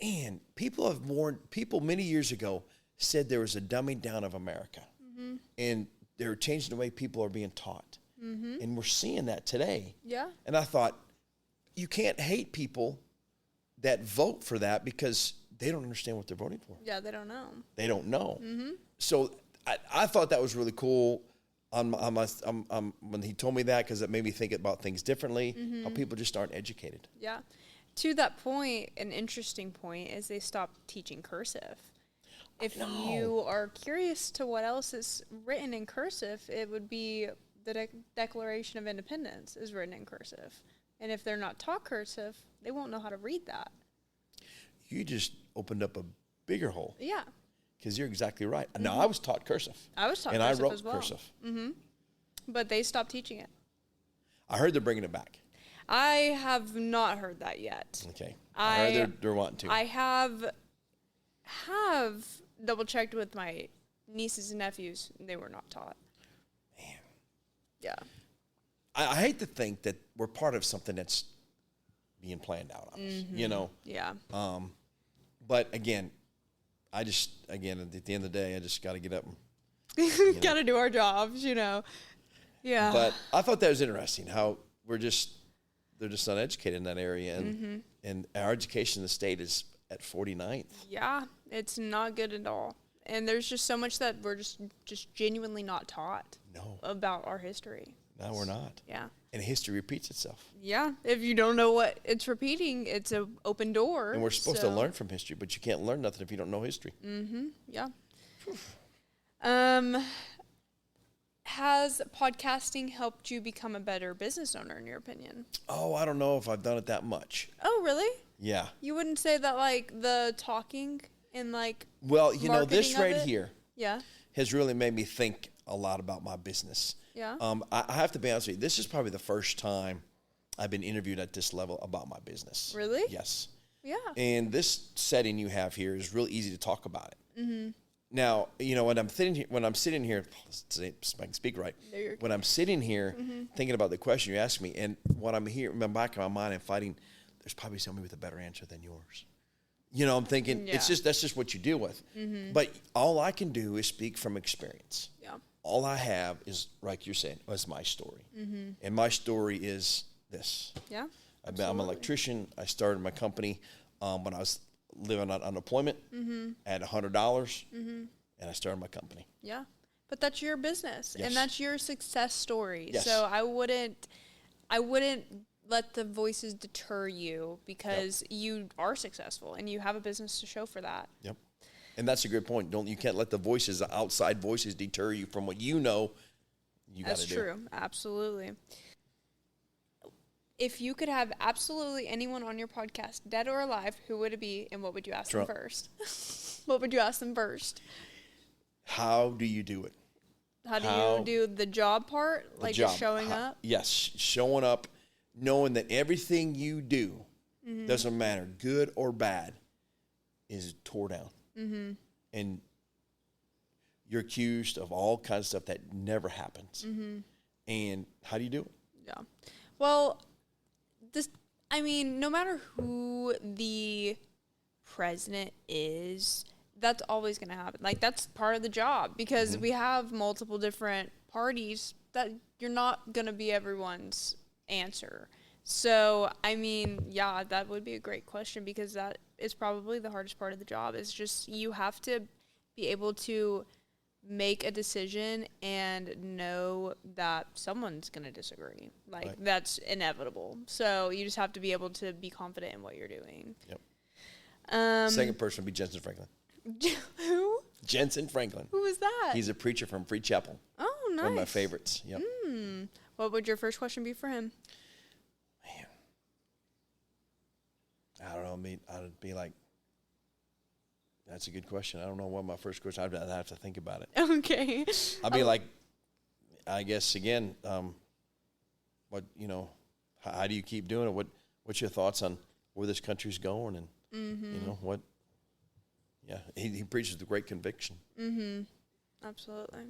man, people many years ago said there was a dumbing down of America. Mm-hmm. And they were changing the way people are being taught. Mm-hmm. And we're seeing that today. Yeah. And I thought, you can't hate people that vote for that because they don't understand what they're voting for. Yeah, they don't know. They don't know. Mm-hmm. So I thought that was really cool when he told me that, because it made me think about things differently, how people just aren't educated. Yeah. To that point, an interesting point is they stopped teaching cursive. If you are curious to what else is written in cursive, it would be the Declaration of Independence is written in cursive. And if they're not taught cursive, they won't know how to read that. You just opened up a bigger hole. Yeah. Because you're exactly right. Mm-hmm. Now, I was taught cursive. I was taught cursive as well. And I wrote cursive. Mm-hmm. But they stopped teaching it. I heard they're bringing it back. I have not heard that yet. Okay. I heard they're wanting to. I have double-checked with my nieces and nephews. And they were not taught. Man. Yeah. I hate to think that we're part of something that's being planned out on us, Yeah. But again, at the end of the day, I just got to get up and got to do our jobs, Yeah. But I thought that was interesting how they're just uneducated in that area, and our education in the state is at 49th. Yeah, it's not good at all. And there's just so much that we're just genuinely not taught about our history. No, we're not. Yeah. And history repeats itself. Yeah. If you don't know what it's repeating, it's an open door. And we're supposed to learn from history, but you can't learn nothing if you don't know history. Mm-hmm. Yeah. Has podcasting helped you become a better business owner, in your opinion? Oh, I don't know if I've done it that much. Oh, really? Yeah. You wouldn't say that, like, the talking and, like, well, this right here yeah, has really made me think a lot about my business. Yeah. I have to be honest with you. This is probably the first time I've been interviewed at this level about my business. Really? Yes. Yeah. And this setting you have here is real easy to talk about it. Mm-hmm. Now, when I'm sitting here, I can speak right. When I'm sitting here thinking about the question you asked me, and what I'm here in the back of my mind, I'm fighting, there's probably somebody with a better answer than yours. I'm thinking that's just what you deal with. Mm-hmm. But all I can do is speak from experience. Yeah. All I have is, like you're saying, is my story. Mm-hmm. And my story is this. Yeah. I'm an electrician. I started my company when I was living on unemployment at $100, and I started my company. Yeah, but that's your business, Yes. and that's your success story. Yes. So I wouldn't let the voices deter you because you are successful and you have a business to show for that. Yep. And that's a good point. You can't let the outside voices deter you from what you know you got to do. That's true. Absolutely. If you could have absolutely anyone on your podcast, dead or alive, who would it be, and what would you ask them first? What would you ask them first? How do you do it? How do you do the job part? Like just showing up? Yes, showing up, knowing that everything you do, doesn't matter, good or bad, is tore down. And you're accused of all kinds of stuff that never happens. And how do you do it? Yeah. Well, no matter who the president is, that's always going to happen. Like, that's part of the job because we have multiple different parties that you're not going to be everyone's answer. So, that would be a great question because that is probably the hardest part of the job is just you have to be able to make a decision and know that someone's going to disagree. Like, that's inevitable. So, you just have to be able to be confident in what you're doing. Yep. Second person would be Jensen Franklin. Who? Jensen Franklin. Who is that? He's a preacher from Free Chapel. Oh, nice. One of my favorites. Yep. What would your first question be for him? Man. I don't know. I'd be like, that's a good question. I don't know what my first question. I'd have to think about it. Okay. I'd be like, I guess again, how do you keep doing it? What's your thoughts on where this country's going, and what? Yeah, he preaches with great conviction. Absolutely.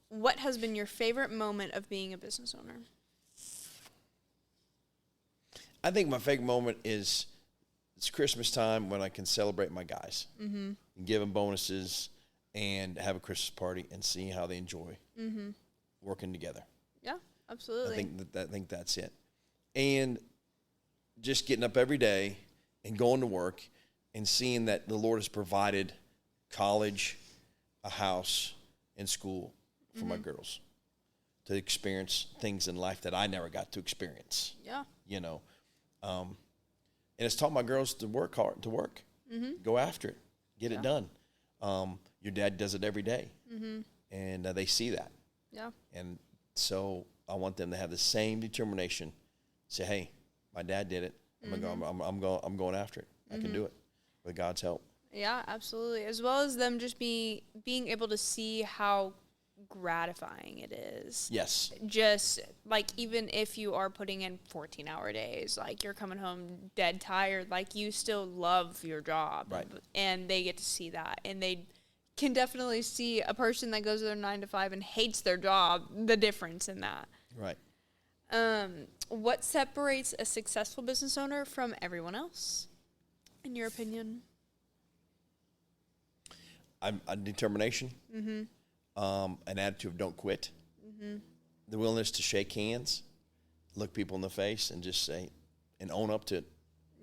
What has been your favorite moment of being a business owner? I think my favorite moment is it's Christmas time when I can celebrate my guys and give them bonuses and have a Christmas party and see how they enjoy working together. Yeah, absolutely. I think that's it. And just getting up every day and going to work and seeing that the Lord has provided college, a house, and school for my girls to experience things in life that I never got to experience. Yeah. And it's taught my girls to work hard, go after it, get it done. Your dad does it every day, and they see that. Yeah. And so I want them to have the same determination. Say, hey, my dad did it. I'm going after it. I can do it with God's help. Yeah, absolutely. As well as them just being able to see how gratifying it is. Yes. Just like even if you are putting in 14-hour days, like you're coming home dead tired, like you still love your job. Right. And they get to see that. And they can definitely see a person that goes to their 9 to 5 and hates their job, the difference in that. Right. What separates a successful business owner from everyone else, in your opinion? Determination. An attitude of don't quit. The willingness to shake hands, look people in the face, and just say, and own up to it.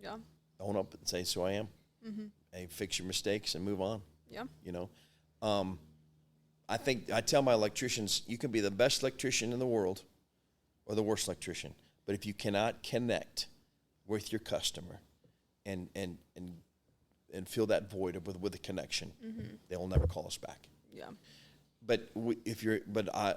Yeah. Own up and say, so I am. Hey, fix your mistakes and move on. Yeah. I tell my electricians, you can be the best electrician in the world or the worst electrician, but if you cannot connect with your customer and fill that void with a connection, they will never call us back. Yeah. But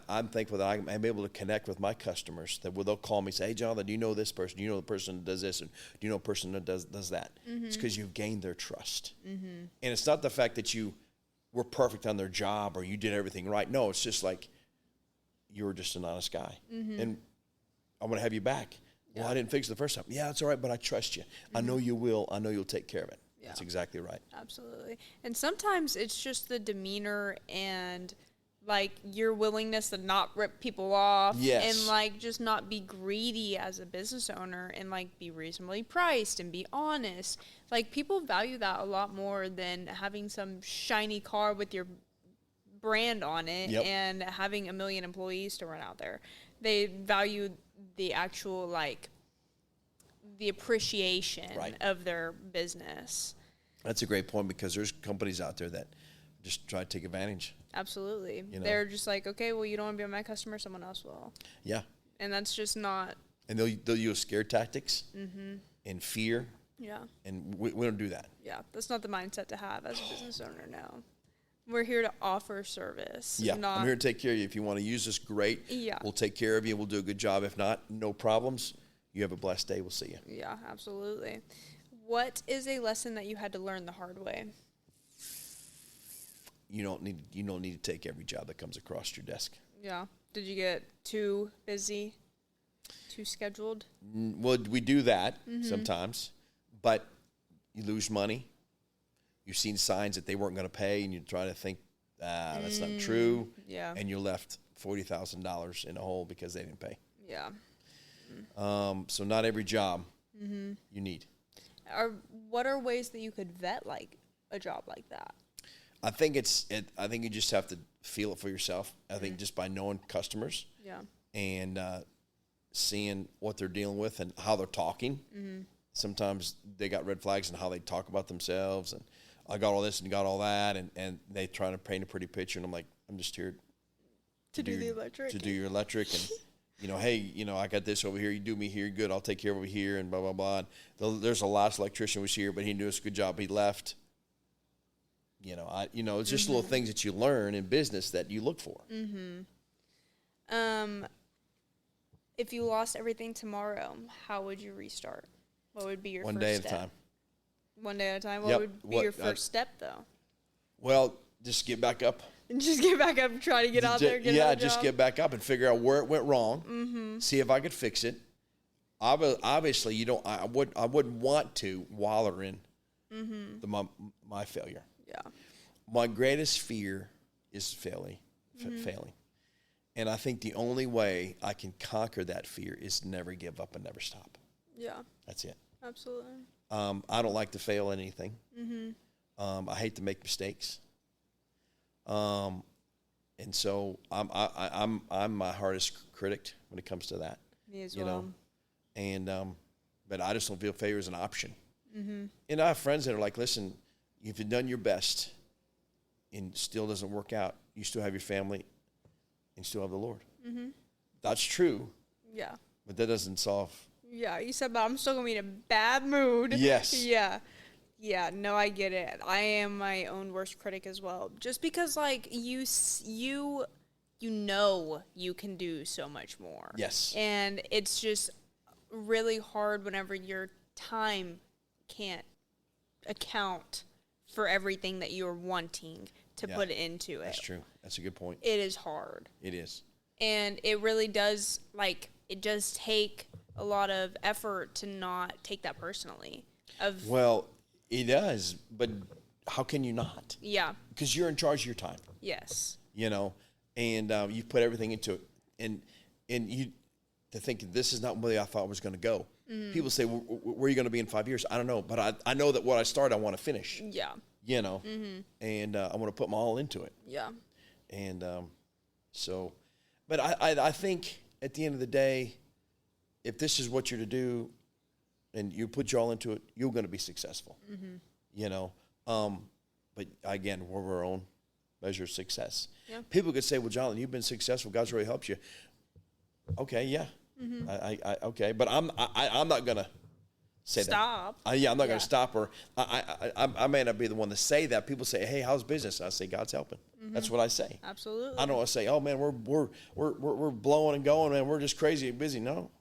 I'm thankful that I'm able to connect with my customers. That they'll call me and say, "Hey, Jonathan, do you know this person? Do you know the person that does this? And do you know a person that does that?" It's because you've gained their trust. And it's not the fact that you were perfect on their job or you did everything right. No, it's just like you were just an honest guy, and I want to have you back. Yeah. Well, I didn't fix it the first time. Yeah, it's all right, but I trust you. I know you will. I know you'll take care of it. Yeah. That's exactly right. Absolutely. And sometimes it's just the demeanor and like your willingness to not rip people off. Yes. And like just not be greedy as a business owner and like be reasonably priced and be honest. Like people value that a lot more than having some shiny car with your brand on it and having 1 million employees to run out there. They value the actual like the appreciation Right. of their business. That's a great point, because there's companies out there that just try to take advantage. Absolutely. You know? They're just like, okay, well, you don't want to be my customer, someone else will. Yeah. And that's just not. And they'll use scare tactics and fear, Yeah. and we don't do that. Yeah. That's not the mindset to have as a business owner now. We're here to offer service. Yeah, Not, I'm here to take care of you. If you want to use us, great. Yeah. We'll take care of you. We'll do a good job. If not, no problems. You have a blessed day. We'll see you. Yeah, absolutely. What is a lesson that you had to learn the hard way? You don't need to take every job that comes across your desk. Yeah. Did you get too busy? Too scheduled? Well, we do that sometimes, but you lose money. You've seen signs that they weren't going to pay, and you try to think, that's not true. Yeah. And you're left $40,000 in a hole because they didn't pay. Yeah. So not every job you need. What are ways that you could vet like a job like that? I think I think you just have to feel it for yourself. I think just by knowing customers. Yeah. And seeing what they're dealing with and how they're talking. Sometimes they got red flags in how they talk about themselves, and I got all this and got all that, and they try to paint a pretty picture, and I'm like, I'm just here To do the electric. to do your electric, and hey, I got this over here, you do me here, good, I'll take care of over here, and blah blah blah. And there's a last electrician was here, but he didn't do us a good job, he left. It's just little things that you learn in business that you look for. If you lost everything tomorrow, how would you restart? What would be your One first day step? at a time. One day at a time? What Yep. would be your first step, though? Well, just get back up. And just get back up and try to get out there, get another just job? get back up and figure out where it went wrong. See if I could fix it. Obviously, I wouldn't want to wallow in my failure. Yeah. My greatest fear is failing. And I think the only way I can conquer that fear is never give up and never stop. Yeah. That's it. Absolutely. I don't like to fail at anything. I hate to make mistakes. And so I'm my hardest critic when it comes to that. Me as well. And but I just don't feel failure is an option. And I have friends that are like, listen, if you've done your best and still doesn't work out, you still have your family and still have the Lord. That's true. Yeah. But that doesn't solve. Yeah, you said, but I'm still going to be in a bad mood. Yes. Yeah. Yeah, no, I get it. I am my own worst critic as well. Just because, like, you you can do so much more. Yes. And it's just really hard whenever your time can't account for everything that you're wanting to put into it. That's true. That's a good point. It is hard. It is. And it really does, it does take a lot of effort to not take that personally. Well, it does, but how can you not? Yeah. Because you're in charge of your time. Yes. And you put everything into it. And you to think this is not the way I thought it was going to go. People say, where are you going to be in 5 years? I don't know, but I know that what I start, I want to finish. Yeah. And I want to put my all into it. Yeah. And but I think at the end of the day, if this is what you're to do and you put your all into it, you're going to be successful. But again, we're our own measure of success. Yeah. People could say, well, Jonathan, you've been successful. God's really helped you. Okay, yeah. Okay, but I'm not going to say Stop. that. I'm not going to stop. Or I may not be the one to say that. People say, hey, how's business? I say, God's helping. That's what I say. Absolutely. I don't want to say, oh man, we're blowing and going, man. We're just crazy and busy. No,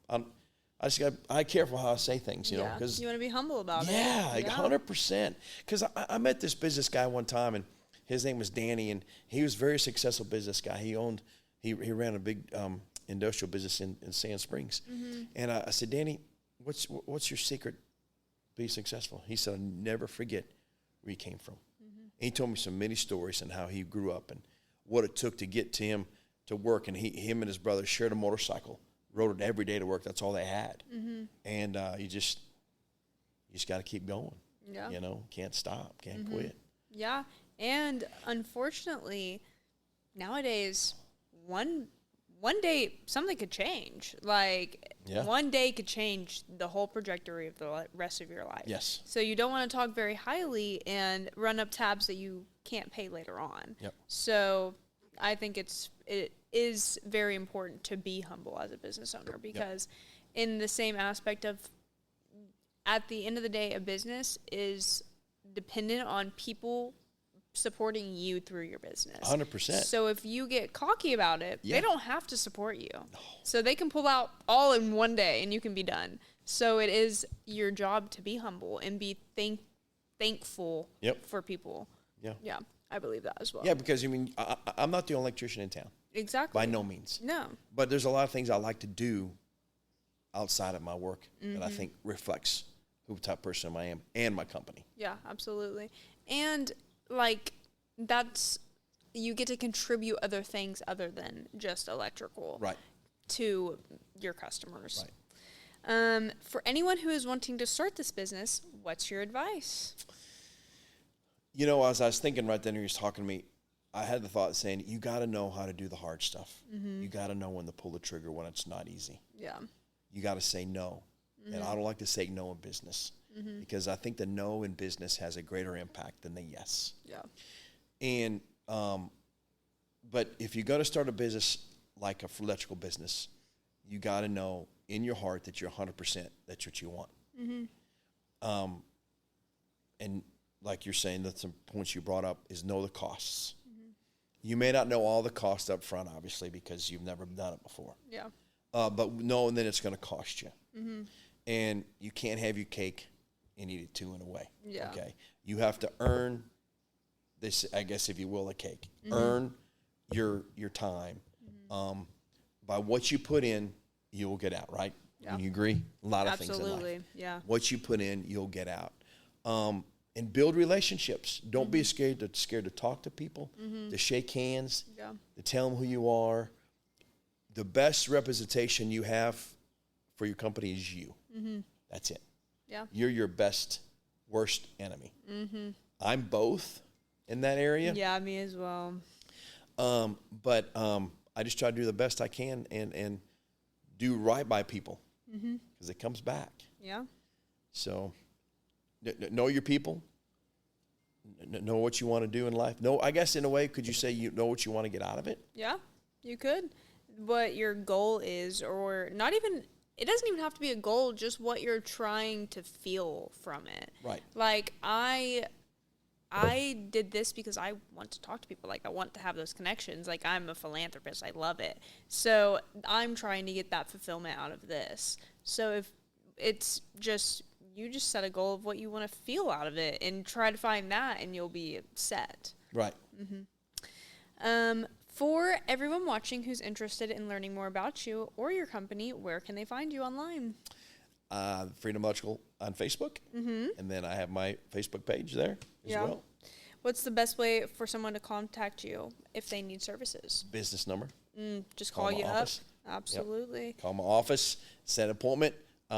I careful how I say things, you know, because you want to be humble about it. Yeah, 100%. Because I met this business guy one time, and his name was Danny, and he was a very successful business guy. He ran a big industrial business in Sand Springs, and I said, Danny, what's your secret to be successful? He said, I'll never forget where he came from. And he told me some many stories on how he grew up and what it took to get to him to work. And him and his brother shared a motorcycle, rode it every day to work. That's all they had. And you just got to keep going. Yeah. Can't stop, can't quit. Yeah. And unfortunately, nowadays, one day something could change. Like, Yeah. One day could change the whole trajectory of the rest of your life. Yes. So you don't want to talk very highly and run up tabs that you can't pay later on. Yep. So I think it is very important to be humble as a business owner, because in the same aspect of, at the end of the day, a business is dependent on people supporting you through your business. 100%. So if you get cocky about it, Yeah. they don't have to support you. No. So they can pull out all in one day and you can be done. So it is your job to be humble and be thankful for people. Yeah. Yeah, I believe that as well. Yeah, because I'm not the only electrician in town. Exactly. By no means. No. But there's a lot of things I like to do outside of my work that I think reflects who type of person I am and my company. Yeah, absolutely. And you get to contribute other things other than just electrical to your customers. Right. For anyone who is wanting to start this business, what's your advice? You know, as I was thinking right then when he was talking to me, I had the thought saying, you got to know how to do the hard stuff. You got to know when to pull the trigger when it's not easy. Yeah. You got to say no. And I don't like to say no in business because I think the no in business has a greater impact than the yes. Yeah. And, but if you're going to start a business like a electrical business, you got to know in your heart that you're 100% that's what you want. And like you're saying, that's some points you brought up is know the costs. You may not know all the costs up front, obviously, because you've never done it before. Yeah. But knowing that it's going to cost you. And you can't have your cake and eat it too in a way. Yeah. Okay. You have to earn this, I guess, if you will, a cake. Earn your time. By what you put in, you will get out, right? Yeah. Do you agree? A lot of Absolutely. things in life. Yeah. What you put in, you'll get out. And build relationships. Don't be scared to talk to people, to shake hands, to tell them who you are. The best representation you have for your company is you. That's it. Yeah. You're your best, worst enemy. I'm both in that area. Yeah, me as well. But I just try to do the best I can and do right by people because it comes back. Yeah. So know your people. Know what you want to do in life. No, I guess in a way, could you say you know what you want to get out of it? Yeah, you could. What your goal is, or not even, it doesn't even have to be a goal, just what you're trying to feel from it. Right. Like, I did this because I want to talk to people. Like, I want to have those connections. Like, I'm a philanthropist. I love it. So I'm trying to get that fulfillment out of this. So if it's just, you just set a goal of what you want to feel out of it and try to find that, and you'll be set. Right. For everyone watching who's interested in learning more about you or your company, where can they find you online? Freedom Electrical on Facebook. And then I have my Facebook page there as well. What's the best way for someone to contact you if they need services? Business number. Just call you up. Absolutely. Yep. Call my office, set an appointment. You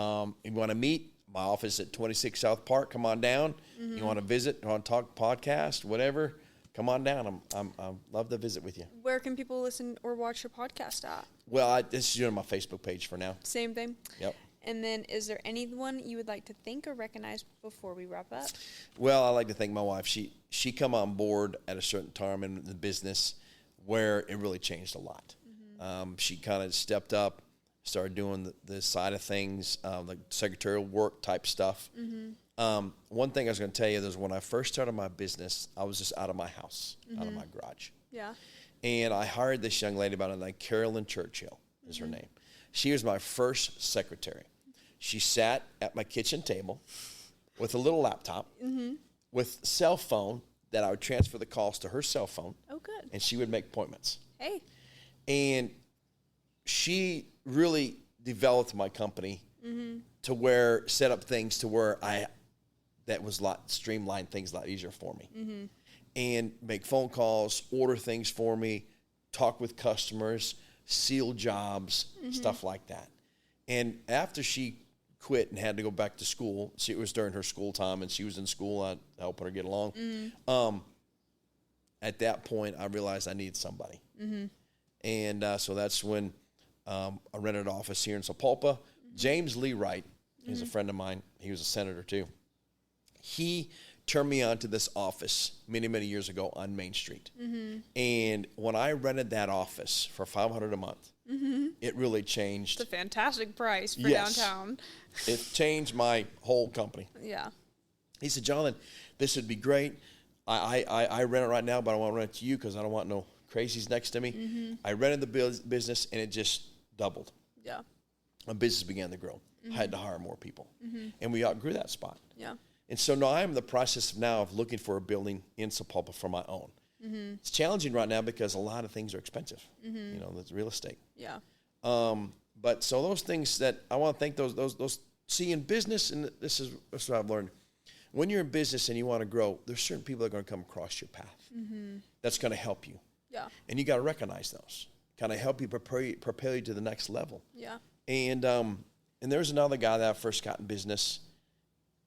want to meet, my office at 26 South Park, come on down. You want to visit, want to talk podcast, whatever, come on down. I'm love to visit with you. Where can people listen or watch your podcast at? Well, this is on my Facebook page for now. Same thing? Yep. And then is there anyone you would like to thank or recognize before we wrap up? Well, I like to thank my wife. She come on board at a certain time in the business where it really changed a lot. She kind of stepped up, started doing the side of things, like secretarial work type stuff. One thing I was going to tell you is when I first started my business, I was just out of my house, out of my garage. Yeah. And I hired this young lady by the name Carolyn Churchill is her name. She was my first secretary. She sat at my kitchen table with a little laptop with cell phone that I would transfer the calls to her cell phone. Oh, good. And she would make appointments. Hey. And she really developed my company to where, set up things to where that was streamlined things a lot easier for me. And make phone calls, order things for me, talk with customers, seal jobs, stuff like that. And after she quit and had to go back to school, it was during her school time and she was in school, I helping her get along. At that point, I realized I needed somebody. And so that's when I rented an office here in Sapulpa. James Lee Wright is a friend of mine. He was a senator too. He turned me on to this office many, many years ago on Main Street. And when I rented that office for $500 a month, it really changed. It's a fantastic price for downtown. It changed my whole company. Yeah. He said, Jonathan, this would be great. I rent it right now, but I want to rent it to you because I don't want no crazies next to me. I rented the business, and it just doubled. Yeah. My business began to grow. I had to hire more people. And we outgrew that spot. Yeah. And so now I'm in the process now of looking for a building in Sapulpa for my own. It's challenging right now because a lot of things are expensive. You know, that's real estate. Yeah. But so those things that I want to thank those see in business, and this is what I've learned. When you're in business and you want to grow, there's certain people that are going to come across your path. That's going to help you. Yeah. And you got to recognize those. Kind of help you propel you to the next level. Yeah. And there's another guy that I first got in business,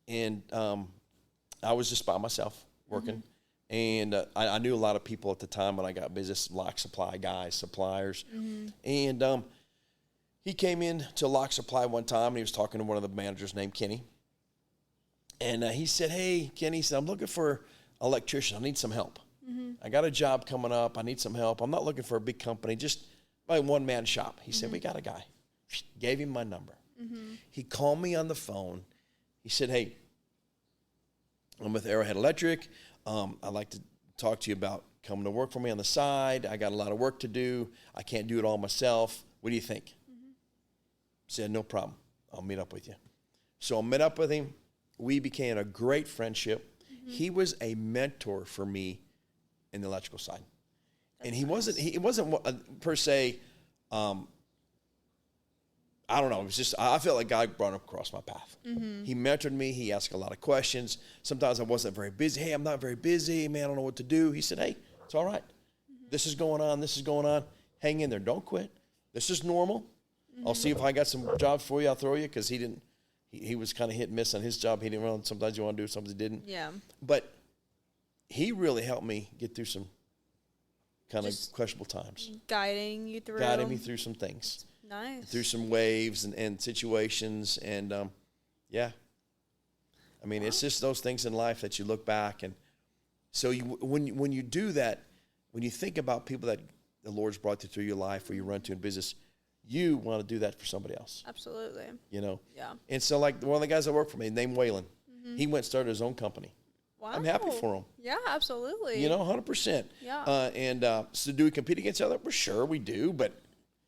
and I was just by myself working. And I knew a lot of people at the time when I got business, lock supply guys, suppliers. And he came in to Lock Supply one time, and he was talking to one of the managers named Kenny. And he said, hey, Kenny, he said, I'm looking for an electrician. I need some help. I got a job coming up. I need some help. I'm not looking for a big company, just a one-man shop. He said, we got a guy. Gave him my number. He called me on the phone. He said, hey, I'm with Arrowhead Electric. I'd like to talk to you about coming to work for me on the side. I got a lot of work to do. I can't do it all myself. What do you think? He said, no problem. I'll meet up with you. So I met up with him. We became a great friendship. He was a mentor for me in the electrical side. And he wasn't per se, I don't know. It was just, I felt like God brought him across my path. He mentored me. He asked a lot of questions. Sometimes I wasn't very busy. Hey, I'm not very busy. Man, I don't know what to do. He said, hey, it's all right. This is going on. This is going on. Hang in there. Don't quit. This is normal. I'll see if I got some jobs for you. I'll throw you, because he was kind of hit and miss on his job. He didn't run. Sometimes you want to do, sometimes he didn't. Yeah. But he really helped me get through some kind of questionable times. Guiding you through. Guiding me through some things. Nice. Through some waves and situations. And, yeah. I mean, it's just those things in life that you look back. And so when you do that, when you think about people that the Lord's brought you through your life or you run to in business, you want to do that for somebody else. Absolutely. You know? Yeah. And so, like, one of the guys that work for me, named Waylon, he went and started his own company. Wow. I'm happy for him. Yeah, absolutely. You know, 100%. Yeah. So do we compete against each other? Well, sure, we do. But,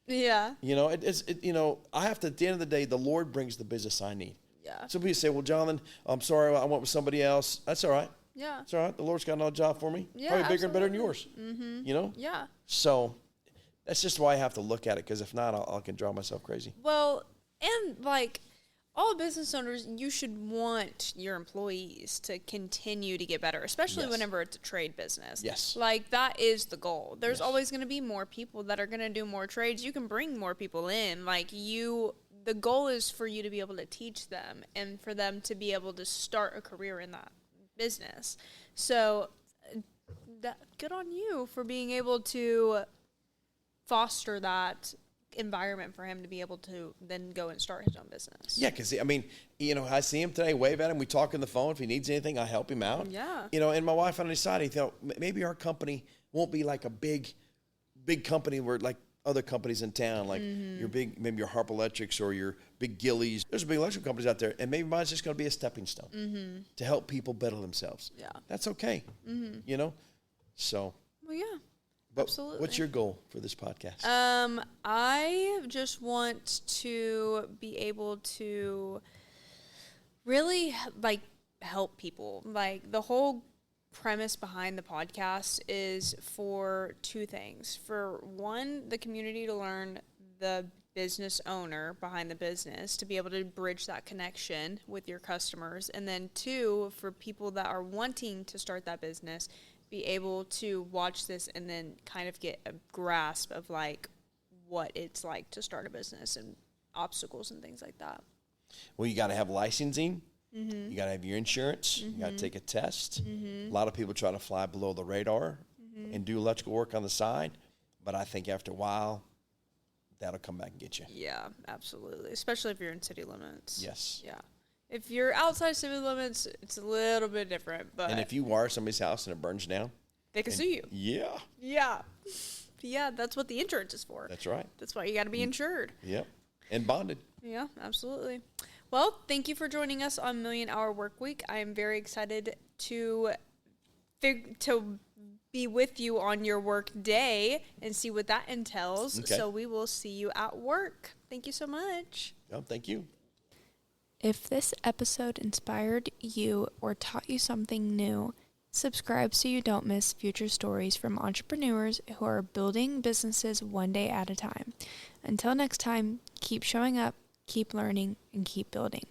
yeah. you know, I have to, at the end of the day, the Lord brings the business I need. Yeah. Some people say, well, Jonathan, I'm sorry, I went with somebody else. That's all right. Yeah. It's all right. The Lord's got another job for me. Yeah, probably bigger and better than yours. You know? Yeah. So that's just why I have to look at it, because if not, I can drive myself crazy. Well, and like all business owners, you should want your employees to continue to get better, especially whenever it's a trade business. Yes. Like that is the goal. There's always going to be more people that are going to do more trades. You can bring more people in. Like the goal is for you to be able to teach them and for them to be able to start a career in that business. So good on you for being able to foster that environment for him to be able to then go and start his own business. Yeah, because, I mean, you know, I see him today, wave at him, we talk on the phone. If he needs anything, I help him out. Yeah. You know, and my wife and I decided, you know, maybe our company won't be like a big company where like other companies in town, like maybe your Harp Electrics or your big Gillies. There's big electrical companies out there, and maybe mine's just going to be a stepping stone to help people better themselves. Yeah. That's okay. You know? So. Well, yeah. But absolutely. What's your goal for this podcast? I just want to be able to really like help people. Like the whole premise behind the podcast is for two things. For one, the community to learn the business owner behind the business, to be able to bridge that connection with your customers. And then two, for people that are wanting to start that business, be able to watch this and then kind of get a grasp of like what it's like to start a business and obstacles and things like that. Well, you got to have licensing. You got to have your insurance. You got to take a test. A lot of people try to fly below the radar and do electrical work on the side. But I think after a while, that'll come back and get you. Yeah, absolutely. Especially if you're in city limits. Yes. Yeah. If you're outside city limits, it's a little bit different. But And if you wire somebody's house and it burns down, they can sue you. Yeah. Yeah. Yeah, that's what the insurance is for. That's right. That's why you got to be insured. Yep. And bonded. Yeah, absolutely. Well, thank you for joining us on Million Hour Workweek. I am very excited to be with you on your work day and see what that entails. Okay. So we will see you at work. Thank you so much. Oh, thank you. If this episode inspired you or taught you something new, subscribe so you don't miss future stories from entrepreneurs who are building businesses one day at a time. Until next time, keep showing up, keep learning, and keep building.